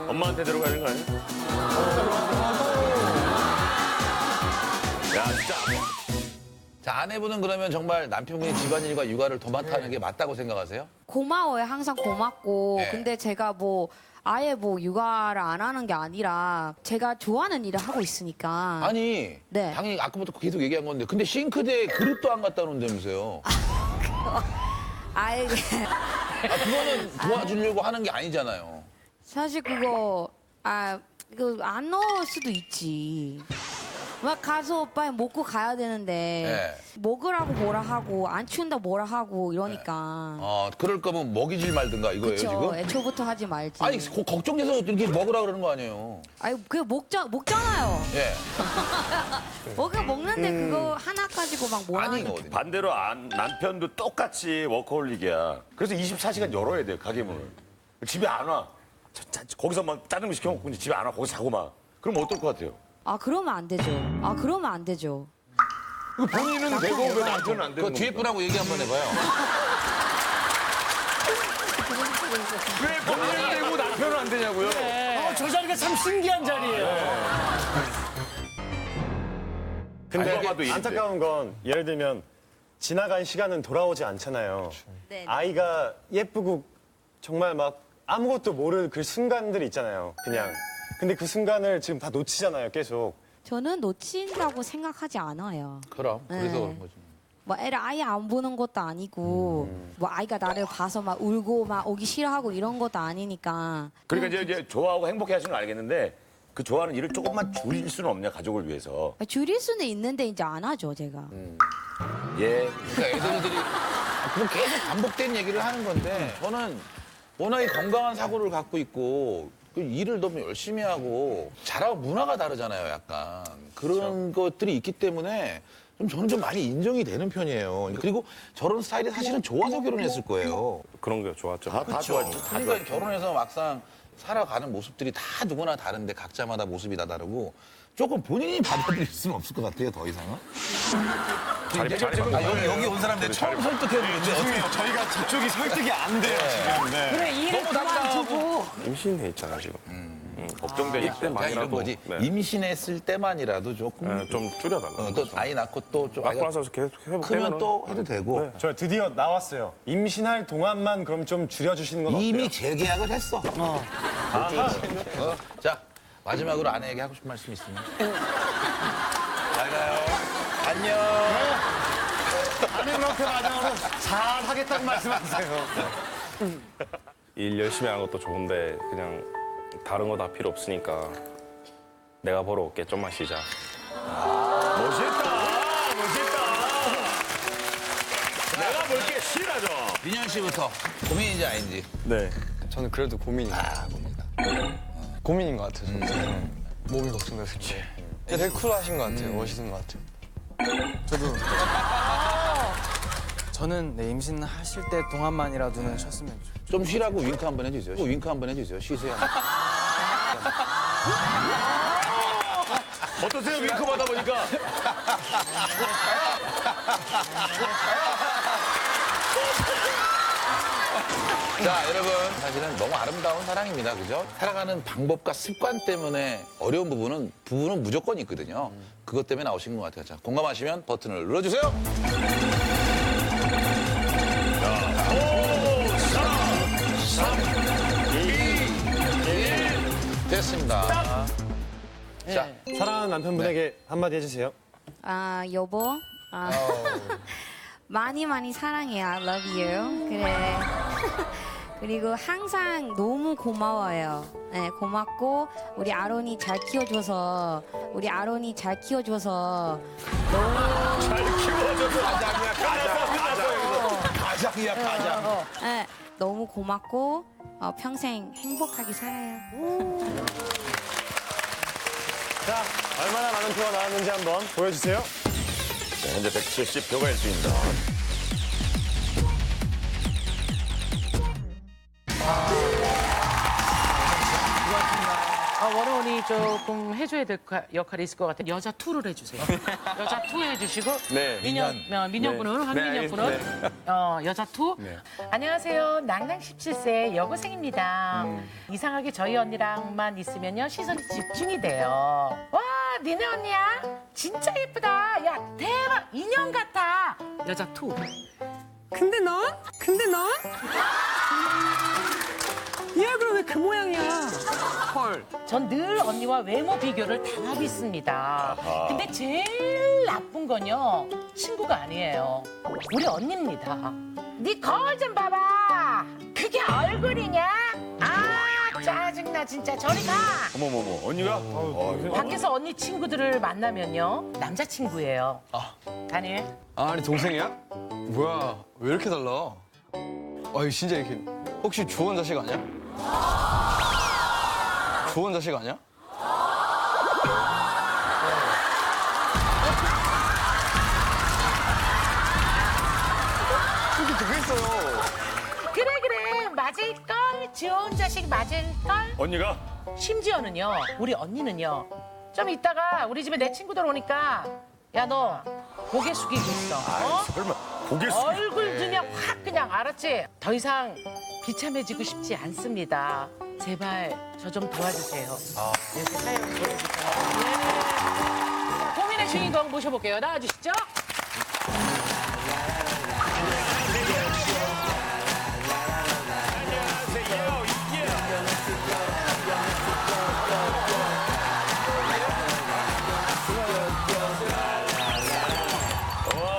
엄마한테 들어가는 거 아니야? 야, 진짜. 자, 아내분은 그러면 정말 남편분이 집안일과 육아를 도맡아하는 게 맞다고 생각하세요? 고마워요. 항상 고맙고. 네. 근데 제가 뭐 아예 뭐 육아를 안 하는 게 아니라 제가 좋아하는 일을 하고 있으니까. 아니, 네. 당연히 아까부터 계속 얘기한 건데 근데 싱크대에 그릇도 안 갖다 놓는다면서요. 아예 그거는 도와주려고 하는 게 아니잖아요. 사실 그거 이거 안 넣을 수도 있지. 막 가서 빨리 먹고 가야 되는데 먹으라고 뭐라 하고 안 치운다 뭐라 하고 이러니까. 그럴 거면 먹이질 말든가 이거예요, 그쵸. 지금? 애초부터 하지 말지. 아니, 걱정돼서 이렇게 먹으라 그러는 거 아니에요. 아니 그게 먹잖아요. 예. 먹는데 그거 하나 가지고 막 뭐라는 거. 반대로 남편도 똑같이 워커홀릭이야. 그래서 24시간 열어야 돼요, 가게문을. 집에 안 와. 거기서 막 짜장면 시켜 먹고 이제 집에 안 와. 거기서 자고 막. 그럼 어떨 것 같아요? 아 그러면 안 되죠. 아 그러면 안 되죠. 그 본인은 되고 왜 남편은 안 되는 그 뒤에 분하고 얘기 한번 해봐요. 왜 본인은 되고 남편은 안 되냐고요? 저 자리가 참 신기한 자리예요. 근데 아니, 봐도 안타까운 건 예를 들면 지나간 시간은 돌아오지 않잖아요. 네. 아이가 예쁘고 정말 막 아무것도 모를 그 순간들이 있잖아요. 그냥. 근데 그 순간을 지금 다 놓치잖아요, 계속. 저는 놓친다고 생각하지 않아요. 그럼 그래서 네. 그런 거지. 뭐 애를 아예 안 보는 것도 아니고 뭐 아이가 나를 봐서 막 울고 막 오기 싫어하고 이런 것도 아니니까. 그러니까 이제 좋아하고 행복해 하시는 건 알겠는데 그 좋아하는 일을 조금만 줄일 수는 없냐, 가족을 위해서. 줄일 수는 있는데 이제 안 하죠, 제가. 예. 그러니까 애들이 그건 계속 반복된 얘기를 하는 건데 저는 워낙에 건강한 사고를 갖고 있고 그 일을 너무 열심히 하고 잘하고 문화가 다르잖아요, 약간. 그런 것들이 있기 때문에 저는 좀 많이 인정이 되는 편이에요. 그리고 저런 스타일이 사실은 좋아서 결혼했을 거예요. 그런 게 좋았죠. 다 좋았죠. 그러니까 결혼해서 막상 살아가는 모습들이 다 누구나 다른데 각자마다 모습이 다 다르고 조금 본인이 받아들일 수는 없을 것 같아요, 더 이상은. 여기 온 사람들 처음 설득해주는데 어떻게 저희가 저쪽이 설득이 안 돼요, 지금. 네. 그래 일을 그만두고. 임신돼 있잖아 지금. 걱정되니까. 그러니까 이런 거지. 네. 임신했을 때만이라도 조금 네, 좀 줄여달라. 또 아이 낳고 또좀 낳고 나서 계속 크면 해보면 또 해도 되고. 저 드디어 나왔어요. 임신할 동안만 그럼 좀 줄여주시는 건 어때요? 이미 재계약을 했어. 자, 마지막으로 아내에게 하고 싶은 말씀 있으면. 잘 가요. 안녕. 아내분한테 마지막으로 잘 하겠다고 말씀하세요. 일 열심히 하는 것도 좋은데 그냥 다른 거 다 필요 없으니까 내가 벌어올게. 좀만 쉬자. 멋있다. 내가 볼게 싫어져. 민현 씨부터 고민인지 아닌지. 네. 저는 그래도 고민이에요. 고민인 것 같아요. 저는. 몸이 걱정돼서. 되게 쿨하신 것 같아요. 멋있는 것 같아요. 저도 저는 네, 임신하실 때 동안만이라도는 쉬었으면 좋겠어요. 좀 쉬라고 윙크 한번 해주세요. 윙크 한번 해주세요. 쉬세요. 어떠세요, 윙크 받아보니까? 자, 여러분. 사실은 너무 아름다운 사랑입니다. 그죠? 살아가는 방법과 습관 때문에 어려운 부분은 무조건 있거든요. 그것 때문에 나오신 것 같아요. 자, 공감하시면 버튼을 눌러주세요. 1. 됐습니다. 자, 사랑하는 남편분에게 한마디 해주세요. 아 여보, 많이 많이 사랑해. I love you. 그래. 그리고 항상 너무 고마워요. 네, 고맙고 우리 아론이 잘 키워줘서 너무 잘 키워줘서 가장이야, 가장. 네, 너무 고맙고 평생 행복하게 살아요. 자, 얼마나 많은 표가 나왔는지 한번 보여주세요. 네, 현재 170표가 1등입니다. 원어원이 조금 해줘야 될 역할이 있을 것 같아요. 여자 투를 해주세요. 여자 투 해주시고 민현군은 황민현 군은 여자 투. 안녕하세요. 낭낭 17세 여고생입니다. 이상하게 저희 언니랑만 있으면요 시선이 집중이 돼요. 와 니네 언니야? 진짜 예쁘다. 야 대박 인형 같아. 여자 투. 근데 넌? 이 얼굴은 왜 그 모양이야? 헐. 전 늘 언니와 외모 비교를 당하고 있습니다. 근데 제일 나쁜 건요. 친구가 아니에요. 우리 언니입니다. 네 거울 좀 봐봐. 그게 얼굴이냐? 아 짜증나 진짜. 저리 가. 어머머머, 언니가? 밖에서 언니 친구들을 만나면요. 남자친구예요. 다니엘. 아니 동생이야? 뭐야 왜 이렇게 달라? 이거 진짜 이렇게 혹시 조원 자식 아니야? 조원 자식 아니야? 그래 맞을 걸 좋은 자식 맞을걸? 언니가? 심지어는요, 우리 언니는요, 좀 이따가 우리 집에 내 친구들 오니까, 야, 너 고개 숙이고 있어. 어? 설마 고개 숙이고. 얼굴 들면 확 그냥 알았지? 더 이상 비참해지고 싶지 않습니다. 제발 저 좀 도와주세요. 이렇게 사연 보내주세요. 네. 고민의 주인공 모셔볼게요. 나와주시죠.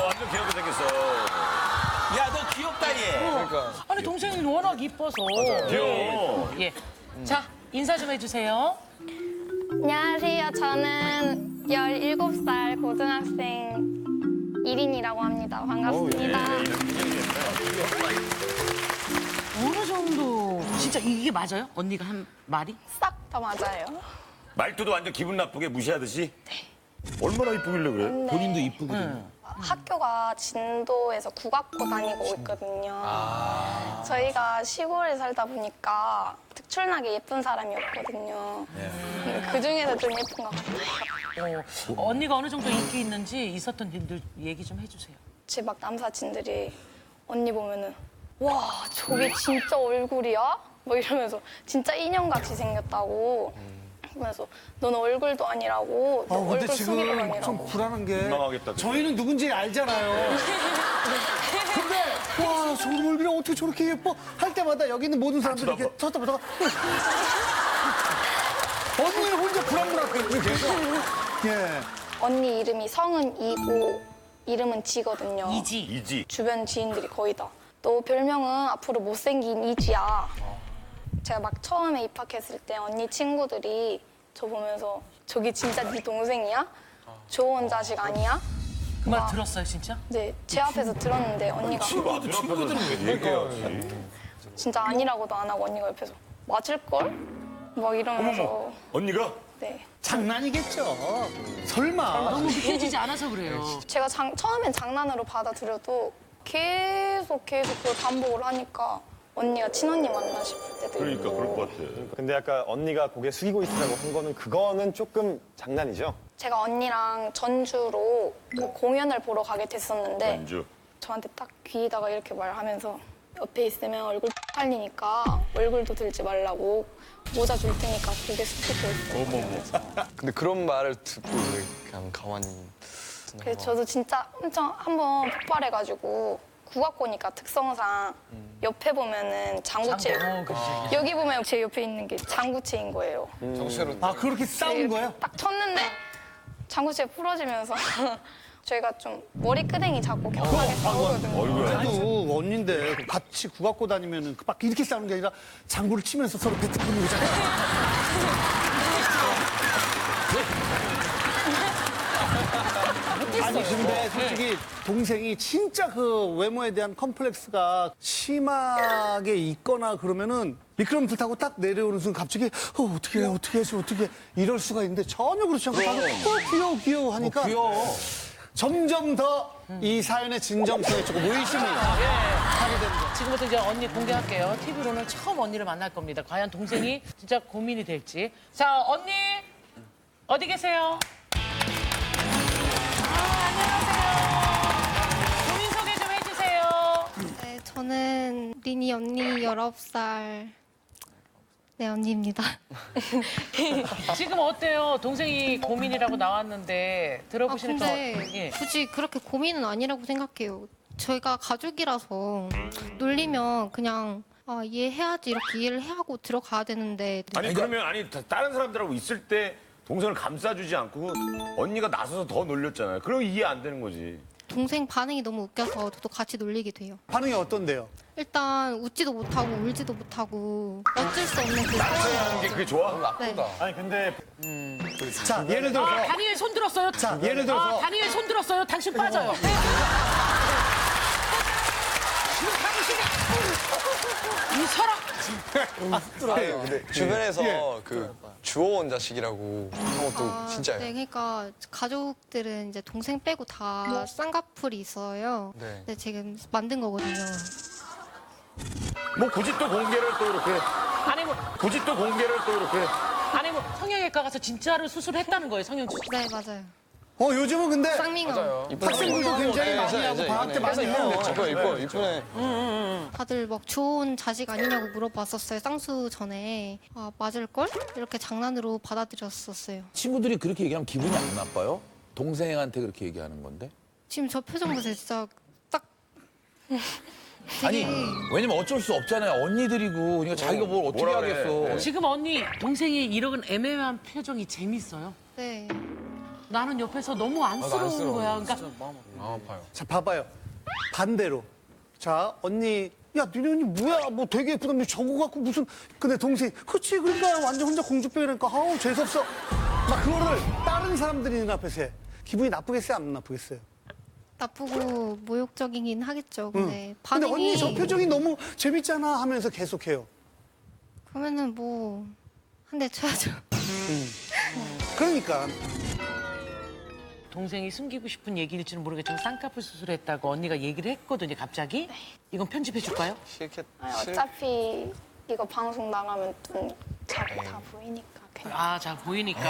완전 귀엽게 생겼어. 야, 너 귀엽다, 얘. 그러니까. 아니 동생이 워낙 이뻐서. 귀여워. 예. 자 인사 좀 해주세요. 안녕하세요. 저는 17살 고등학생 이린이라고 합니다. 반갑습니다. 어느 정도 진짜 이게 맞아요? 언니가 한 말이? 싹 다 맞아요. 말투도 완전 기분 나쁘게 무시하듯이? 네. 얼마나 이쁘길래 그래? 근데 본인도 이쁘거든. 학교가 진도에서 국악고 다니고 있거든요. 저희가 시골에 살다 보니까 특출나게 예쁜 사람이 없거든요. 그 중에서 좀 예쁜 것 같아요. 언니가 어느 정도 인기 있는지 있었던 일들 얘기 좀 해주세요. 제 막 남사친들이 언니 보면은 와 저게 진짜 얼굴이야? 뭐 이러면서 진짜 인형같이 생겼다고. 그래서 넌 얼굴도 아니라고, 너 근데 얼굴 숙이고 지금 다니라고. 좀 불안한 게 민망하겠다, 그치? 저희는 누군지 알잖아요. 근데 와 저 얼굴이 어떻게 저렇게 예뻐? 할 때마다 여기 있는 모든 사람들이 이렇게 쳐다보다가 언니는 혼자 불안불안하거든요 계속. 예. 언니 이름이 성은 이고 이름은 지거든요. 이지. 주변 지인들이 거의 다. 너 별명은 앞으로 못생긴 이지야. 제가 막 처음에 입학했을 때 언니 친구들이 저 보면서 저기 진짜 네 동생이야? 좋은 자식 아니야? 그 말 들었어요 진짜? 네, 제 앞에서 들었는데 언니가 친구들은 얘기해야지. 진짜 아니라고도 안 하고 언니가 옆에서 맞을걸? 막 이러면서 언니가? 네. 장난이겠죠. 설마. 너무 믿겨지지 않아서 그래요. 제가 처음엔 장난으로 받아들여도 계속 그걸 반복을 하니까 언니가 친언니 맞나 싶을 때도 그러니까 있고. 그럴 것 같아. 근데 아까 언니가 고개 숙이고 있으라고 한 거는 그거는 조금 장난이죠? 제가 언니랑 전주로 그 공연을 보러 가게 됐었는데 전주. 저한테 딱 귀에다가 이렇게 말하면서 옆에 있으면 얼굴 팔리니까 얼굴도 들지 말라고 모자 줄 테니까 고개 숙이고 있어. 근데 그런 말을 듣고 왜 그냥 가만히 그래서 저도 진짜 엄청 한번 폭발해가지고 국악고니까 특성상 옆에 보면은 장구채 여기 보면 제 옆에 있는 게 장구채인 거예요. 정체로 아 그렇게 싸운 거예요? 딱 쳤는데 장구채 부러지면서 저희가 좀 머리끄댕이 잡고 격하게 싸우거든요. 그래도 언니인데 같이 국악고 다니면은 막 이렇게 싸우는 게 아니라 장구를 치면서 서로 배트 붙는 거잖아요. 아니 근데 솔직히 동생이 진짜 그 외모에 대한 컴플렉스가 심하게 있거나 그러면은 미끄럼틀 타고 딱 내려오는 순간 갑자기 어떻게 하지 어떻게 이럴 수가 있는데 전혀 그렇지 않고 다들 귀여워 하니까 점점 더 이 사연의 진정성에 조금 의심이 하게 되는 거예요. 지금부터 이제 언니 공개할게요. TV로는 처음 언니를 만날 겁니다. 과연 동생이 진짜 고민이 될지. 자, 언니 어디 계세요? 안녕하세요. 고민 소개 좀 해주세요. 네, 저는 리니 언니 19살 네, 언니입니다. 지금 어때요? 동생이 고민이라고 나왔는데 들어보시니까 근데 굳이 그렇게 고민은 아니라고 생각해요. 저희가 가족이라서 놀리면 그냥 이해해야지 이렇게 이해를 하고 들어가야 되는데 아니 그러면 다른 사람들하고 있을 때 동생을 감싸주지 않고 언니가 나서서 더 놀렸잖아요. 그럼 이해 안 되는 거지. 동생 반응이 너무 웃겨서 저도 같이 놀리게 돼요. 반응이 어떤데요? 일단 웃지도 못하고 울지도 못하고 어쩔 수 없는 그 상황이에요. 게 그게 좋아? 네. 아니 근데 자 예를 들어서 다니엘 손 들었어요. 자 예를 들어서 다니엘 손 들었어요. 당신 빠져요. 이 서라. 근데 주변에서 그 주워온 자식이라고 한 것도 진짜예요. 네, 그러니까 가족들은 이제 동생 빼고 다 쌍꺼풀이 있어요. 네. 근데 지금 만든 거거든요. 뭐 굳이 또 공개를 또 이렇게 아니 뭐 굳이 또 공개를 또 이렇게 아니 뭐 성형외과 가서 진짜로 수술했다는 거예요, 성형 수술. 네, 맞아요. 요즘은 근데 쌍미경. 학생들도 굉장히 많이 하고 방학 때 많이 해요. 이쁘네. 다들 막 좋은 자식 아니냐고 물어봤었어요. 쌍수 전에. 맞을걸? 이렇게 장난으로 받아들였었어요. 친구들이 그렇게 얘기하면 기분이 안 나빠요? 동생한테 그렇게 얘기하는 건데? 지금 저 표정 보세요. 진짜 딱 아니, 왜냐면 어쩔 수 없잖아요. 언니들이고. 그러니까 자기가 뭘 어떻게 뭐라 그래. 하겠어. 네. 지금 언니 동생이 이런 애매한 표정이 재밌어요. 네. 나는 옆에서 너무 안쓰러운 거야. 그러니까 자, 봐봐요. 반대로. 자, 언니. 야, 니네 언니 뭐야? 뭐 되게 예쁘다며 저거 갖고 무슨. 근데 동생이. 그치, 그러니까 완전 혼자 공주병이라니까. 아우, 재수없어. 막 그거를 다른 사람들이 있는 앞에서 해. 기분이 나쁘겠어요? 안 나쁘겠어요? 나쁘고 모욕적이긴 하겠죠. 근데 근데 반응이 언니 저 표정이 너무 재밌잖아 하면서 계속해요. 그러면은 뭐 한 대 쳐야죠. 그러니까. 동생이 숨기고 싶은 얘기일지는 모르겠지만 쌍꺼풀 수술했다고 언니가 얘기를 했거든요, 갑자기. 이건 편집해 줄까요? 아니, 어차피 이거 방송 나가면 좀 다 보이니까 그냥. 자, 보이니까.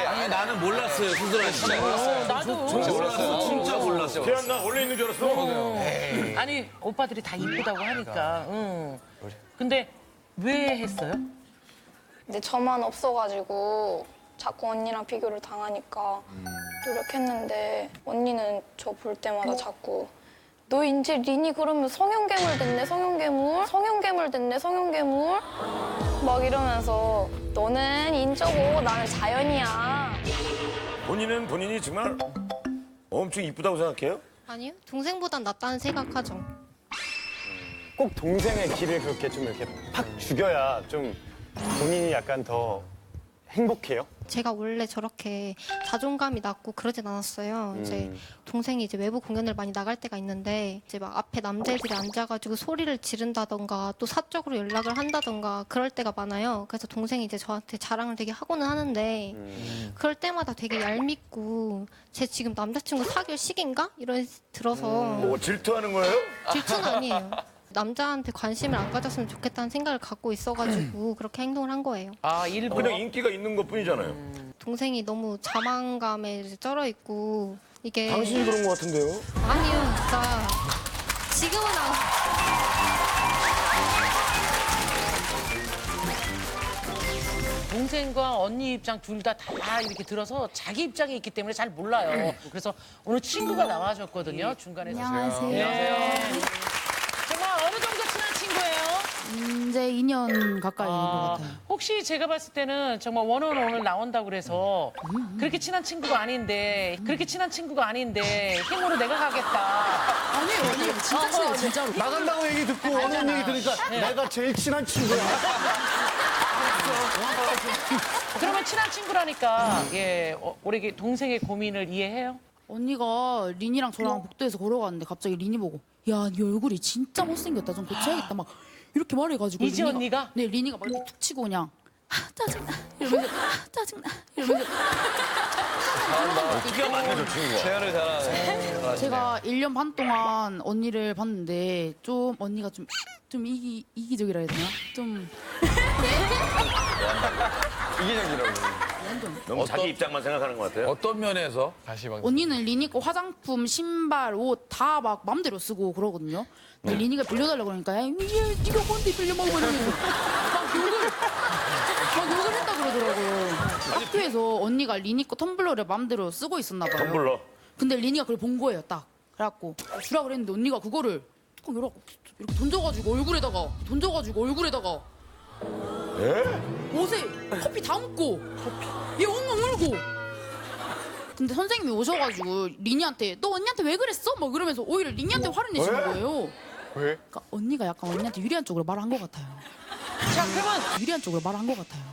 아니, 나는 몰랐어요, 수술한 진짜. 나도. 몰랐어. 진짜 몰랐어. 태연 나 원래 있는 줄 알았어. 아니, 오빠들이 다 이쁘다고 하니까. 근데 왜 했어요? 근데 저만 없어가지고 자꾸 언니랑 비교를 당하니까 노력했는데 언니는 저 볼 때마다 자꾸 너 이제 린이 그러면 성형괴물 됐네 성형괴물 성형괴물 됐네 성형괴물 막 이러면서 너는 인적고 나는 자연이야. 본인은 본인이 정말 엄청 이쁘다고 생각해요? 아니요. 동생보단 낫다는 생각하죠. 꼭 동생의 길을 그렇게 좀 이렇게 팍 죽여야 좀 본인이 약간 더 행복해요? 제가 원래 저렇게 자존감이 낮고 그러진 않았어요. 이제 동생이 이제 외부 공연을 많이 나갈 때가 있는데 이제 막 앞에 남자애들이 앉아가지고 소리를 지른다던가 또 사적으로 연락을 한다던가 그럴 때가 많아요. 그래서 동생이 이제 저한테 자랑을 되게 하고는 하는데 그럴 때마다 되게 얄밉고 제 지금 남자친구 사귈 시기인가? 이런 들어서 뭐 질투하는 거예요? 질투는 아니에요. 남자한테 관심을 안 가졌으면 좋겠다는 생각을 갖고 있어가지고 그렇게 행동을 한 거예요. 일부러 그냥 인기가 있는 것 뿐이잖아요. 동생이 너무 자만감에 이제 쩔어 있고 이게 당신이 그런 것 같은데요? 아니요 진짜 지금은 동생과 언니 입장 둘 다 이렇게 들어서 자기 입장이 있기 때문에 잘 몰라요. 그래서 오늘 친구가 나와줬거든요, 중간에. 안녕하세요. 정말 어느 정도 친한 친구예요? 이제 2년 가까이 된 것 같아요. 혹시 제가 봤을 때는 정말 원어원 오늘 나온다고 그래서 그렇게 친한 친구가 아닌데 힘으로 내가 가겠다. 아니에요, 진짜 친해요, 진짜로. 나간다고 얘기 듣고 원하는 얘기 들으니까 내가 제일 친한 친구야. 그러면 친한 친구라니까 우리 동생의 고민을 이해해요? 언니가 린이랑 저랑 복도에서 걸어가는데 갑자기 린이 보고 야, 네 얼굴이 진짜 못생겼다. 좀 고쳐야겠다. 막 이렇게 말해가지고 이지 언니가? 네, 린이가 막 이렇게 툭 치고 그냥 짜증나 이러면서 짜증나 이러면서 어떻게 만나 저 친구가? 제안을 잘하네. 제가 1년 반 동안 언니를 봤는데 좀 언니가 좀 이기적이라 해야 되나? 좀 이기적이라고. 너무 자기 입장만 생각하는 것 같아요. 어떤 면에서? 언니는 리니 거 화장품, 신발, 옷 다 막 맘대로 쓰고 그러거든요. 근데 리니가 빌려달라고 그러니까 야, 네가 뭔데 빌려 먹으면 이러면서 막 욕을 했다 그러더라고요. 학교에서 언니가 리니 거 텀블러를 맘대로 쓰고 있었나 봐요. 텀블러. 근데 리니가 그걸 본 거예요, 딱. 그래갖고 주라 그랬는데 언니가 그거를 꼭 이렇게 던져가지고 얼굴에다가 옷에 커피 다 묻고 얘 엉엉 울고. 근데 선생님이 오셔가지고 리니한테 너 언니한테 왜 그랬어? 막 이러면서 오히려 리니한테 화를 내시는 거예요. 왜? 그러니까 언니가 약간 언니한테 유리한 쪽으로 말한 것 같아요. 자, 그러면 유리한 쪽으로 말한 것 같아요.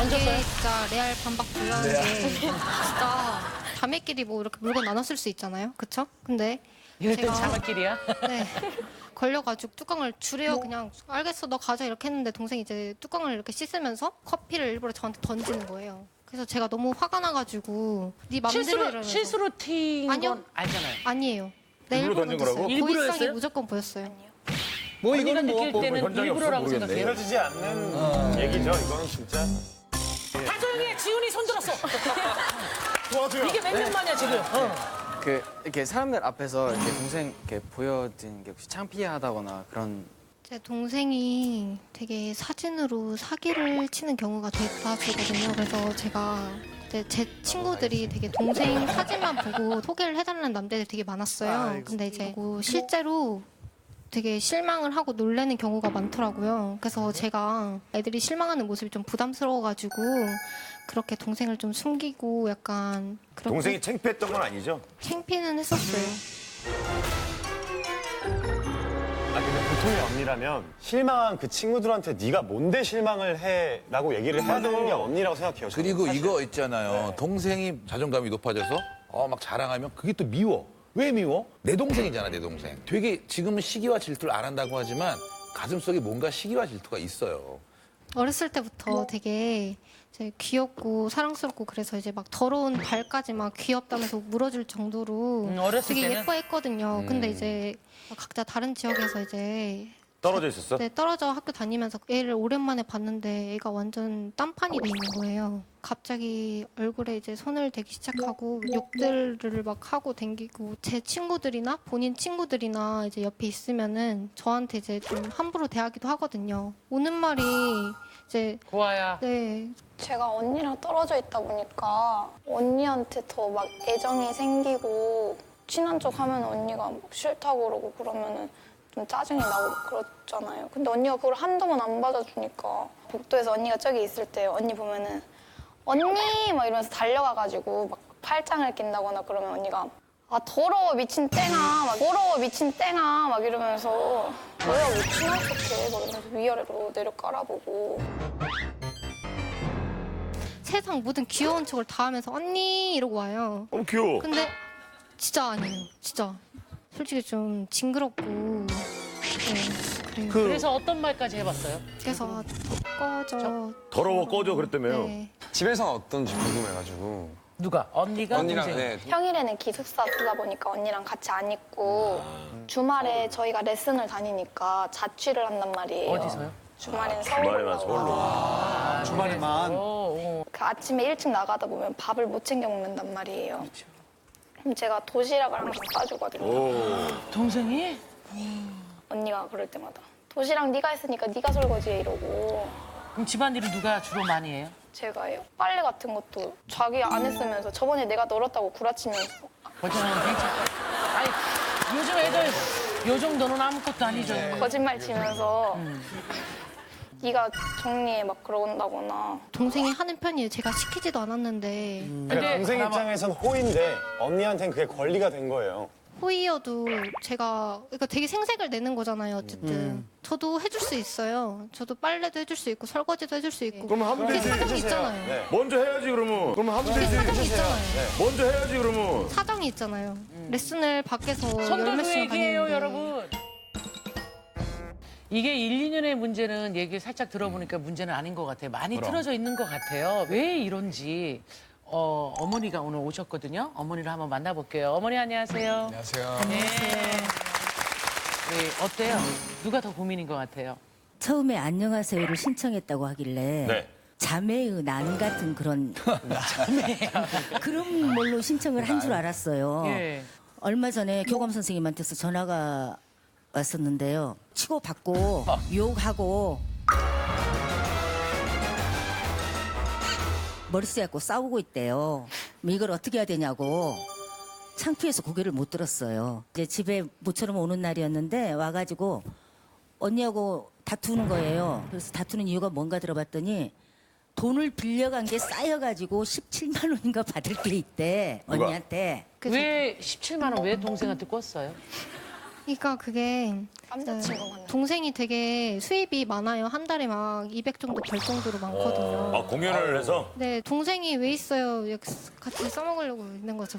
이게 진짜 레알 반박 불가는 게 진짜 자매끼리 뭐 이렇게 물건 나눴을 수 있잖아요. 그쵸? 근데 이럴 땐 제가- 자매끼리야? 네. 걸려가지고 뚜껑을 주래요. 그냥 알겠어 너 가자 이렇게 했는데 동생이 이제 뚜껑을 이렇게 씻으면서 커피를 일부러 저한테 던지는 거예요. 그래서 제가 너무 화가 나가지고 네 맘대로 이러면서. 실수로 튄 아니요. 건 알잖아요. 아니에요. 네, 일부러 던진 거라고? 일부러 고의성이 했어요? 무조건 보였어요. 뭐 언니가 이거는 느낄 때는 현장이 일부러라고 없어서 생각해요. 이어지지 않는 얘기죠. 이거는 진짜. 다 조용히 해. 지훈이 손 들었어. 도와줘요. 이게 몇 년 만이야 지금. 그 이렇게 사람들 앞에서 이렇게 동생 이렇게 보여드리는 게 혹시 창피하다거나 그런 제 동생이 되게 사진으로 사기를 치는 경우가 되게 많았거든요. 그래서 제가 이제 제 친구들이 되게 동생 사진만 보고 소개를 해달라는 남자들이 되게 많았어요. 근데 이제 뭐 실제로 되게 실망을 하고 놀라는 경우가 많더라고요. 그래서 제가 애들이 실망하는 모습이 좀 부담스러워가지고 그렇게 동생을 좀 숨기고 약간 그렇게 동생이 창피했던 건 아니죠? 창피는 했었어요. 근데 보통의 언니라면 실망한 그 친구들한테 네가 뭔데 실망을 해라고 얘기를 해야 되는 게 언니라고 생각해요. 저는. 그리고 사실. 이거 있잖아요. 동생이 자존감이 높아져서 막 자랑하면 그게 또 미워. 왜 미워? 내 동생이잖아, 내 동생. 되게 지금은 시기와 질투를 안 한다고 하지만 가슴속에 뭔가 시기와 질투가 있어요. 어렸을 때부터 되게 이제 귀엽고 사랑스럽고 그래서 이제 막 더러운 발까지 막 귀엽다면서 물어줄 정도로 어렸을 되게 때는? 예뻐했거든요. 근데 이제 각자 다른 지역에서 이제 떨어져 있었어? 네, 떨어져 학교 다니면서 애를 오랜만에 봤는데 애가 완전 딴판이 돼 있는 거예요. 갑자기 얼굴에 이제 손을 대기 시작하고 욕들을 막 하고 댕기고 제 친구들이나 본인 친구들이나 이제 옆에 있으면은 저한테 이제 좀 함부로 대하기도 하거든요. 오는 말이 이제 고아야. 네. 제가 언니랑 떨어져 있다 보니까 언니한테 더 막 애정이 생기고 친한 척 하면 언니가 막 싫다고 그러고 그러면은 좀 짜증이 나고 그렇잖아요. 근데 언니가 그걸 한두 번 안 받아주니까 복도에서 언니가 저기 있을 때 언니 보면은 언니 막 이러면서 달려가가지고 막 팔짱을 낀다거나 그러면 언니가 아 더러워 미친 땡아 막 더러워 미친 땡아 막 이러면서 뭐야 왜 친한 척해 막 이러면서 위아래로 내려 깔아보고 세상 모든 귀여운 척을 다 하면서 언니 이러고 와요. 귀여워. 근데 진짜 아니에요. 진짜. 솔직히 좀 징그럽고. 네, 그래요. 그래서 어떤 말까지 해봤어요? 그래서 꺼져. 더러워 꺼져 그랬다며요. 네. 집에서 어떤지 궁금해가지고. 누가? 언니가? 언니랑 동생이? 네. 평일에는 기숙사 쓰다 보니까 언니랑 같이 안 있고 주말에 저희가 레슨을 다니니까 자취를 한단 말이에요. 어디서요? 주말엔 서울로. 서울로. 주말에만. 그 아침에 일찍 나가다 보면 밥을 못 챙겨 먹는단 말이에요. 그럼 제가 도시락을 항상 싸주거든요. 동생이? 언니가 그럴 때마다 도시락 네가 했으니까 네가 설거지해 이러고. 그럼 집안일을 누가 주로 많이 해요? 제가요. 빨래 같은 것도 자기 안 했으면서 저번에 내가 널었다고 구라치면서. 거짓말은 괜찮아. 아니 요즘 애들 요 정도는 아무것도 아니죠. 거짓말 치면서 네가 정리해 막 그런다거나. 동생이 하는 편이에요. 제가 시키지도 않았는데. 그러니까 동생 입장에선 호의인데 언니한테는 그게 권리가 된 거예요. 호의여도 제가 그러니까 되게 생색을 내는 거잖아요. 어쨌든 저도 해줄 수 있어요. 저도 빨래도 해줄 수 있고 설거지도 해줄 수 있고. 그럼 하면 되지. 사정이 있잖아요. 먼저 해야지 그러면. 그럼 하면 되지. 사정이 있잖아요. 먼저 해야지 그러면. 사정이 있잖아요. 레슨을 밖에서 손 열 몇 들고 시간 얘기해요, 다니는데. 여러분. 이게 1, 2년의 문제는 얘기 살짝 들어보니까 문제는 아닌 것 같아요. 많이 그럼. 틀어져 있는 것 같아요. 왜 이런지. 어머니가 오늘 오셨거든요. 어머니를 한번 만나볼게요. 어머니 안녕하세요. 안녕하세요. 네. 네, 어때요? 누가 더 고민인 것 같아요? 처음에 안녕하세요를 신청했다고 하길래 네. 자매의 난 같은 그런 그런 걸로 신청을 한 줄 알았어요. 예. 얼마 전에 교감 선생님한테서 전화가 왔었는데요. 치고 받고 욕하고 머리띠 갖고 싸우고 있대요. 이걸 어떻게 해야 되냐고. 창피해서 고개를 못 들었어요. 이제 집에 모처럼 오는 날이었는데 와가지고 언니하고 다투는 거예요. 그래서 다투는 이유가 뭔가 들어봤더니 돈을 빌려간 게 쌓여가지고 17만 원인가 받을 게 있대. 누가? 언니한테. 왜 17만 원 왜 동생한테 꿨어요? 그러니까 그게 남자친구 만나. 동생이 되게 수입이 많아요. 한 달에 막 200 정도 벌 정도로 많거든요. 아 공연을 해서? 네, 동생이 왜 있어요? 같이 써먹으려고 있는 거죠.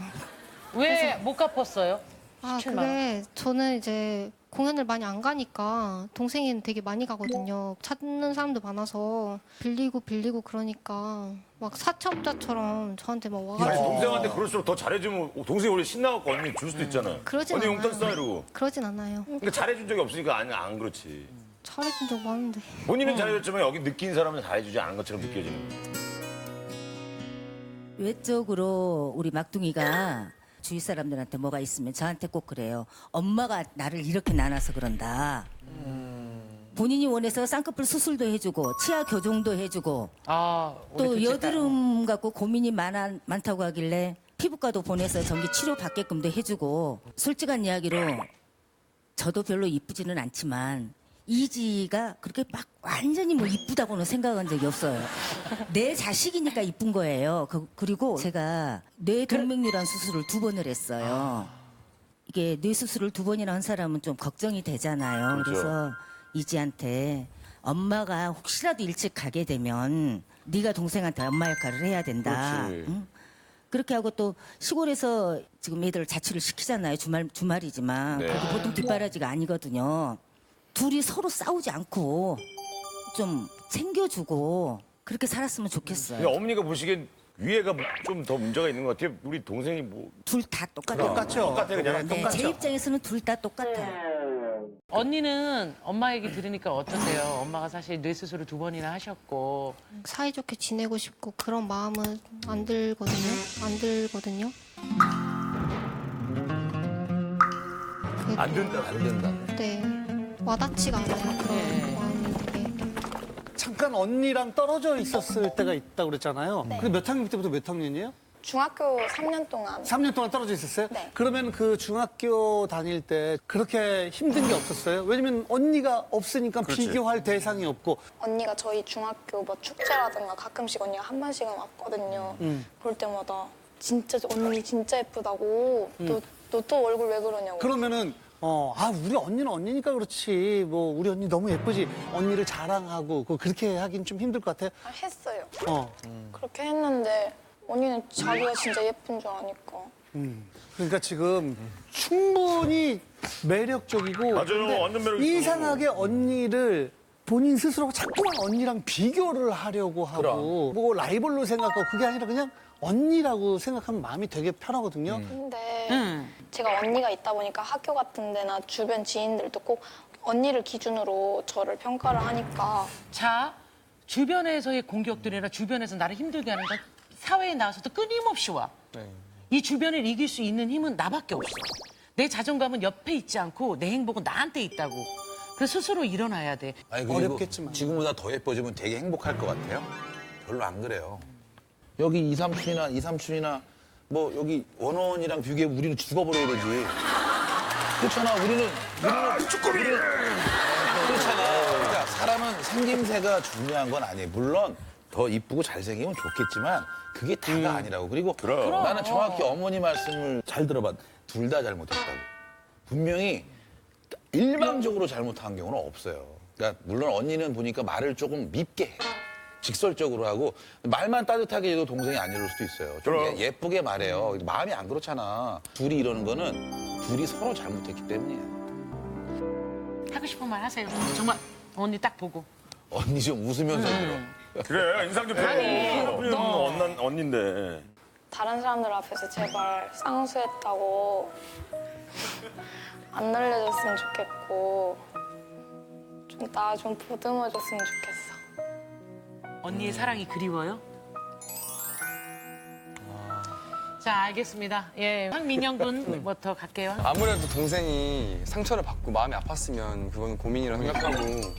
왜 못 갚았어요? 아, 17만 원. 그게 저는 이제 공연을 많이 안 가니까 동생이는 되게 많이 가거든요. 찾는 사람도 많아서 빌리고 그러니까 막 사채업자처럼 저한테 막 아니, 와가지고 동생한테 그럴수록 더 잘해주면 동생이 원래 신나갖고 언니 줄 수도 있잖아요. 그러진 언니 않아요. 용돈 써 이러고. 그러진 않아요. 그러니까 잘해준 적이 없으니까 안 그렇지. 잘해준 적 많은데. 본인은 잘해줬지만 여기 느낀 사람은 잘해주지 않은 것처럼 느껴지는. 외적으로 우리 막둥이가 주위 사람들한테 뭐가 있으면 저한테 꼭 그래요. 엄마가 나를 이렇게 나눠서 그런다. 본인이 원해서 쌍꺼풀 수술도 해주고 치아 교정도 해주고 또 여드름 갖고 고민이 많다고 하길래 피부과도 보내서 전기 치료 받게끔도 해주고 솔직한 이야기로 저도 별로 이쁘지는 않지만 이지가 그렇게 막 완전히 뭐 이쁘다고는 생각한 적이 없어요. 내 자식이니까 이쁜 거예요. 그리고 제가 뇌동맥류란 수술을 2번을 했어요. 이게 뇌 수술을 2번이나 한 사람은 좀 걱정이 되잖아요. 그렇죠. 그래서 이지한테 엄마가 혹시라도 일찍 가게 되면 네가 동생한테 엄마 역할을 해야 된다. 그렇지. 응? 그렇게 하고 또 시골에서 지금 애들 자취를 시키잖아요. 주말이지만. 네. 그게 보통 뒷바라지가 아니거든요. 둘이 서로 싸우지 않고 좀 챙겨주고 그렇게 살았으면 좋겠어요. 근데 어머니가 보시기엔 위에가 좀 더 문제가 있는 것 같아요. 우리 동생이 뭐. 둘 다 똑같아요. 똑같아 그냥. 네, 똑같죠. 제 입장에서는 둘 다 똑같아요. 언니는 엄마 얘기 들으니까 어떠세요? 엄마가 사실 뇌수술을 2번이나 하셨고 사이좋게 지내고 싶고 그런 마음은 안 들거든요. 안 들거든요. 안 된다. 네. 와닿지가 않아요. 그런 마음이 되게. 잠깐 언니랑 떨어져 있었을 때가 있다고 그랬잖아요. 근데 몇 학년 때부터 몇 학년이에요? 중학교 3년 동안 3년 동안 떨어져 있었어요? 네. 그러면 그 중학교 다닐 때 그렇게 힘든 게 없었어요? 왜냐면 언니가 없으니까 그렇지. 비교할 대상이 없고. 언니가 저희 중학교 뭐 축제라든가 가끔씩 언니가 한 번씩은 왔거든요. 볼 때마다 진짜 언니 진짜 예쁘다고 너 또 얼굴 왜 그러냐고. 그러면은 우리 언니는 언니니까 그렇지. 뭐 우리 언니 너무 예쁘지. 언니를 자랑하고 그렇게 하긴 좀 힘들 것 같아요. 했어요. 어. 그렇게 했는데 언니는 자기가 진짜 예쁜 줄 아니까. 그러니까 지금 충분히 매력적이고 맞아요. 근데 완전 매력 있어. 이상하게 언니를 본인 스스로 자꾸만 언니랑 비교를 하려고 하고 뭐 라이벌로 생각하고 그게 아니라 그냥 언니라고 생각하면 마음이 되게 편하거든요. 근데 제가 언니가 있다 보니까 학교 같은 데나 주변 지인들도 꼭 언니를 기준으로 저를 평가를 하니까 자, 주변에서의 공격들이나 주변에서 나를 힘들게 하는 건 사회에 나와서도 끊임없이 와. 이 주변을 이길 수 있는 힘은 나밖에 없어. 내 자존감은 옆에 있지 않고 내 행복은 나한테 있다고. 그래서 스스로 일어나야 돼. 아니, 그리고 어렵겠지만. 지금보다 더 예뻐지면 되게 행복할 것 같아요? 별로 안 그래요. 여기 이삼촌이나 뭐 여기 원원이랑 비교해 우리는 죽어버려야 되지. 그렇잖아. 우리는 쭈꾸미. 그렇잖아. 그러니까 사람은 생김새가 중요한 건 아니에요. 물론 더 이쁘고 잘생기면 좋겠지만 그게 다가 아니라고. 그리고 나는 정확히 어머니 말씀을 잘 들어봐. 둘 다 잘못했다고. 분명히 일방적으로 잘못한 경우는 없어요. 그러니까 물론 언니는 보니까 말을 조금 밉게 해. 직설적으로 하고 말만 따뜻하게 해도 동생이 안 이럴 수도 있어요. 좀 예쁘게 말해요. 마음이 안 그렇잖아. 둘이 이러는 거는 둘이 서로 잘못했기 때문이에요. 하고 싶은 말 하세요. 정말 언니 딱 보고. 언니 좀 웃으면서 들어. 그래 인상 좀 표현. 언니인데. 다른 사람들 앞에서 제발 쌍수했다고 안 날려줬으면 좋겠고 나 좀 보듬어줬으면 좋겠어. 언니의 사랑이 그리워요? 자, 알겠습니다. 예, 황민영 군부터 갈게요. 아무래도 동생이 상처를 받고 마음이 아팠으면 그건 고민이라고 생각하고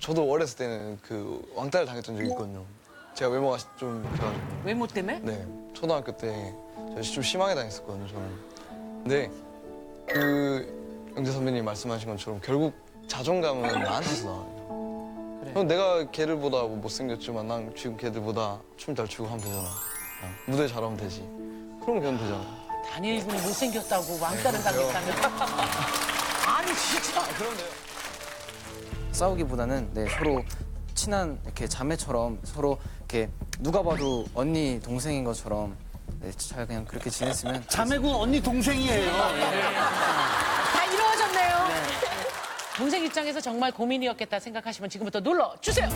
저도 어렸을 때는 그 왕따를 당했던 적이 있거든요. 제가 외모가 좀 그런 외모 때문에? 네, 초등학교 때 제가 좀 심하게 당했었거든요, 저는. 근데 그 영재 선배님이 말씀하신 것처럼 결국 자존감은 나한테서 나와요. 그럼 내가 걔들보다 뭐 못생겼지만 난 지금 걔들보다 춤 잘 추고 하면 되잖아. 그냥 무대 잘하면 되지. 그럼 걔는 되잖아. 단일 군이 못생겼다고 왕따를 당했다면. 아니, 진짜. 그런데요. 싸우기보다는 네, 서로 친한 이렇게 자매처럼 서로 이렇게 누가 봐도 언니 동생인 것처럼 네, 잘 그냥 그렇게 지냈으면. 자매고 언니 동생이에요. 다 이루어졌네요. 동생 입장에서 정말 고민이었겠다 생각하시면 지금부터 눌러주세요.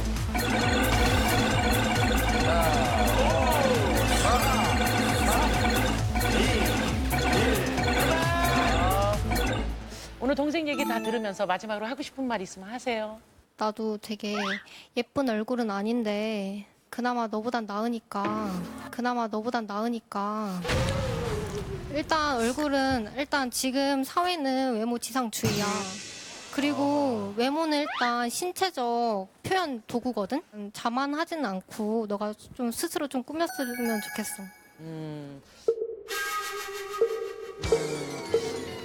오늘 동생 얘기 다 들으면서 마지막으로 하고 싶은 말 있으면 하세요. 나도 되게 예쁜 얼굴은 아닌데 그나마 너보단 나으니까 일단 얼굴은 일단 지금 사회는 외모 지상주의야. 그리고 외모는 일단 신체적 표현 도구거든. 자만하지는 않고 너가 좀 스스로 좀 꾸몄으면 좋겠어.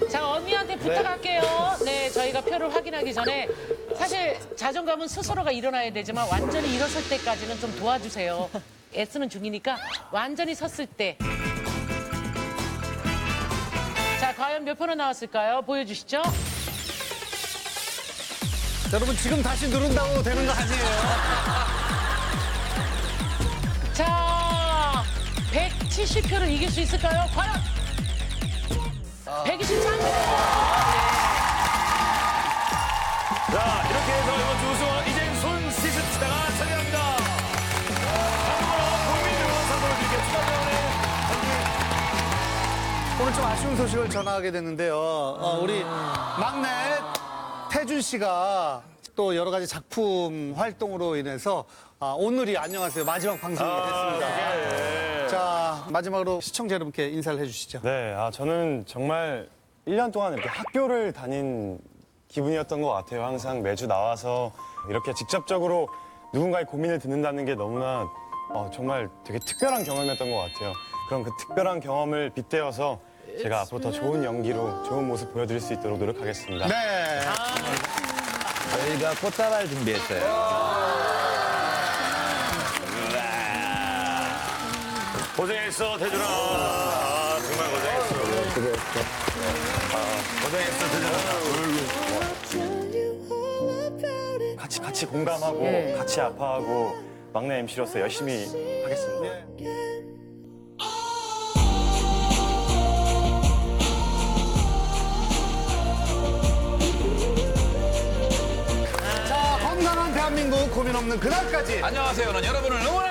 자, 언니한테 부탁할게요. 네, 저희가 표를 확인하기 전에 사실 자존감은 스스로가 일어나야 되지만 완전히 일어설 때까지는 좀 도와주세요. 애쓰는 중이니까 완전히 섰을 때. 자, 과연 몇 표나 나왔을까요? 보여주시죠. 여러분 지금 다시 누른다고 되는 거 아니에요. 자, 170표를 이길 수 있을까요? 과연 123표. 자, 이렇게 해서 이번 주 우승은 이젠 손 씻읍시다가 처리합니다. 국민으로 선물을 드리겠습니다. 오늘 좀 아쉬운 소식을 전하게 됐는데요. 우리 막내 태준 씨가 또 여러 가지 작품 활동으로 인해서 오늘이 안녕하세요 마지막 방송이 됐습니다. 자, 마지막으로 시청자 여러분께 인사를 해주시죠. 네, 저는 정말 1년 동안 이렇게 학교를 다닌 기분이었던 것 같아요. 항상 매주 나와서 이렇게 직접적으로 누군가의 고민을 듣는다는 게 너무나 정말 되게 특별한 경험이었던 것 같아요. 그럼 그 특별한 경험을 빗대어서 제가 앞으로 더 좋은 연기로 좋은 모습 보여드릴 수 있도록 노력하겠습니다. 네. 저희가 꽃다발 준비했어요. 고생했어, 태준아. 정말 고생했어. 고생했어, 같이 공감하고 같이 아파하고 막내 MC로서 열심히 하겠습니다. 자, 건강한 대한민국 고민 없는 그날까지. 안녕하세요. 는 여러분을 응원합니다.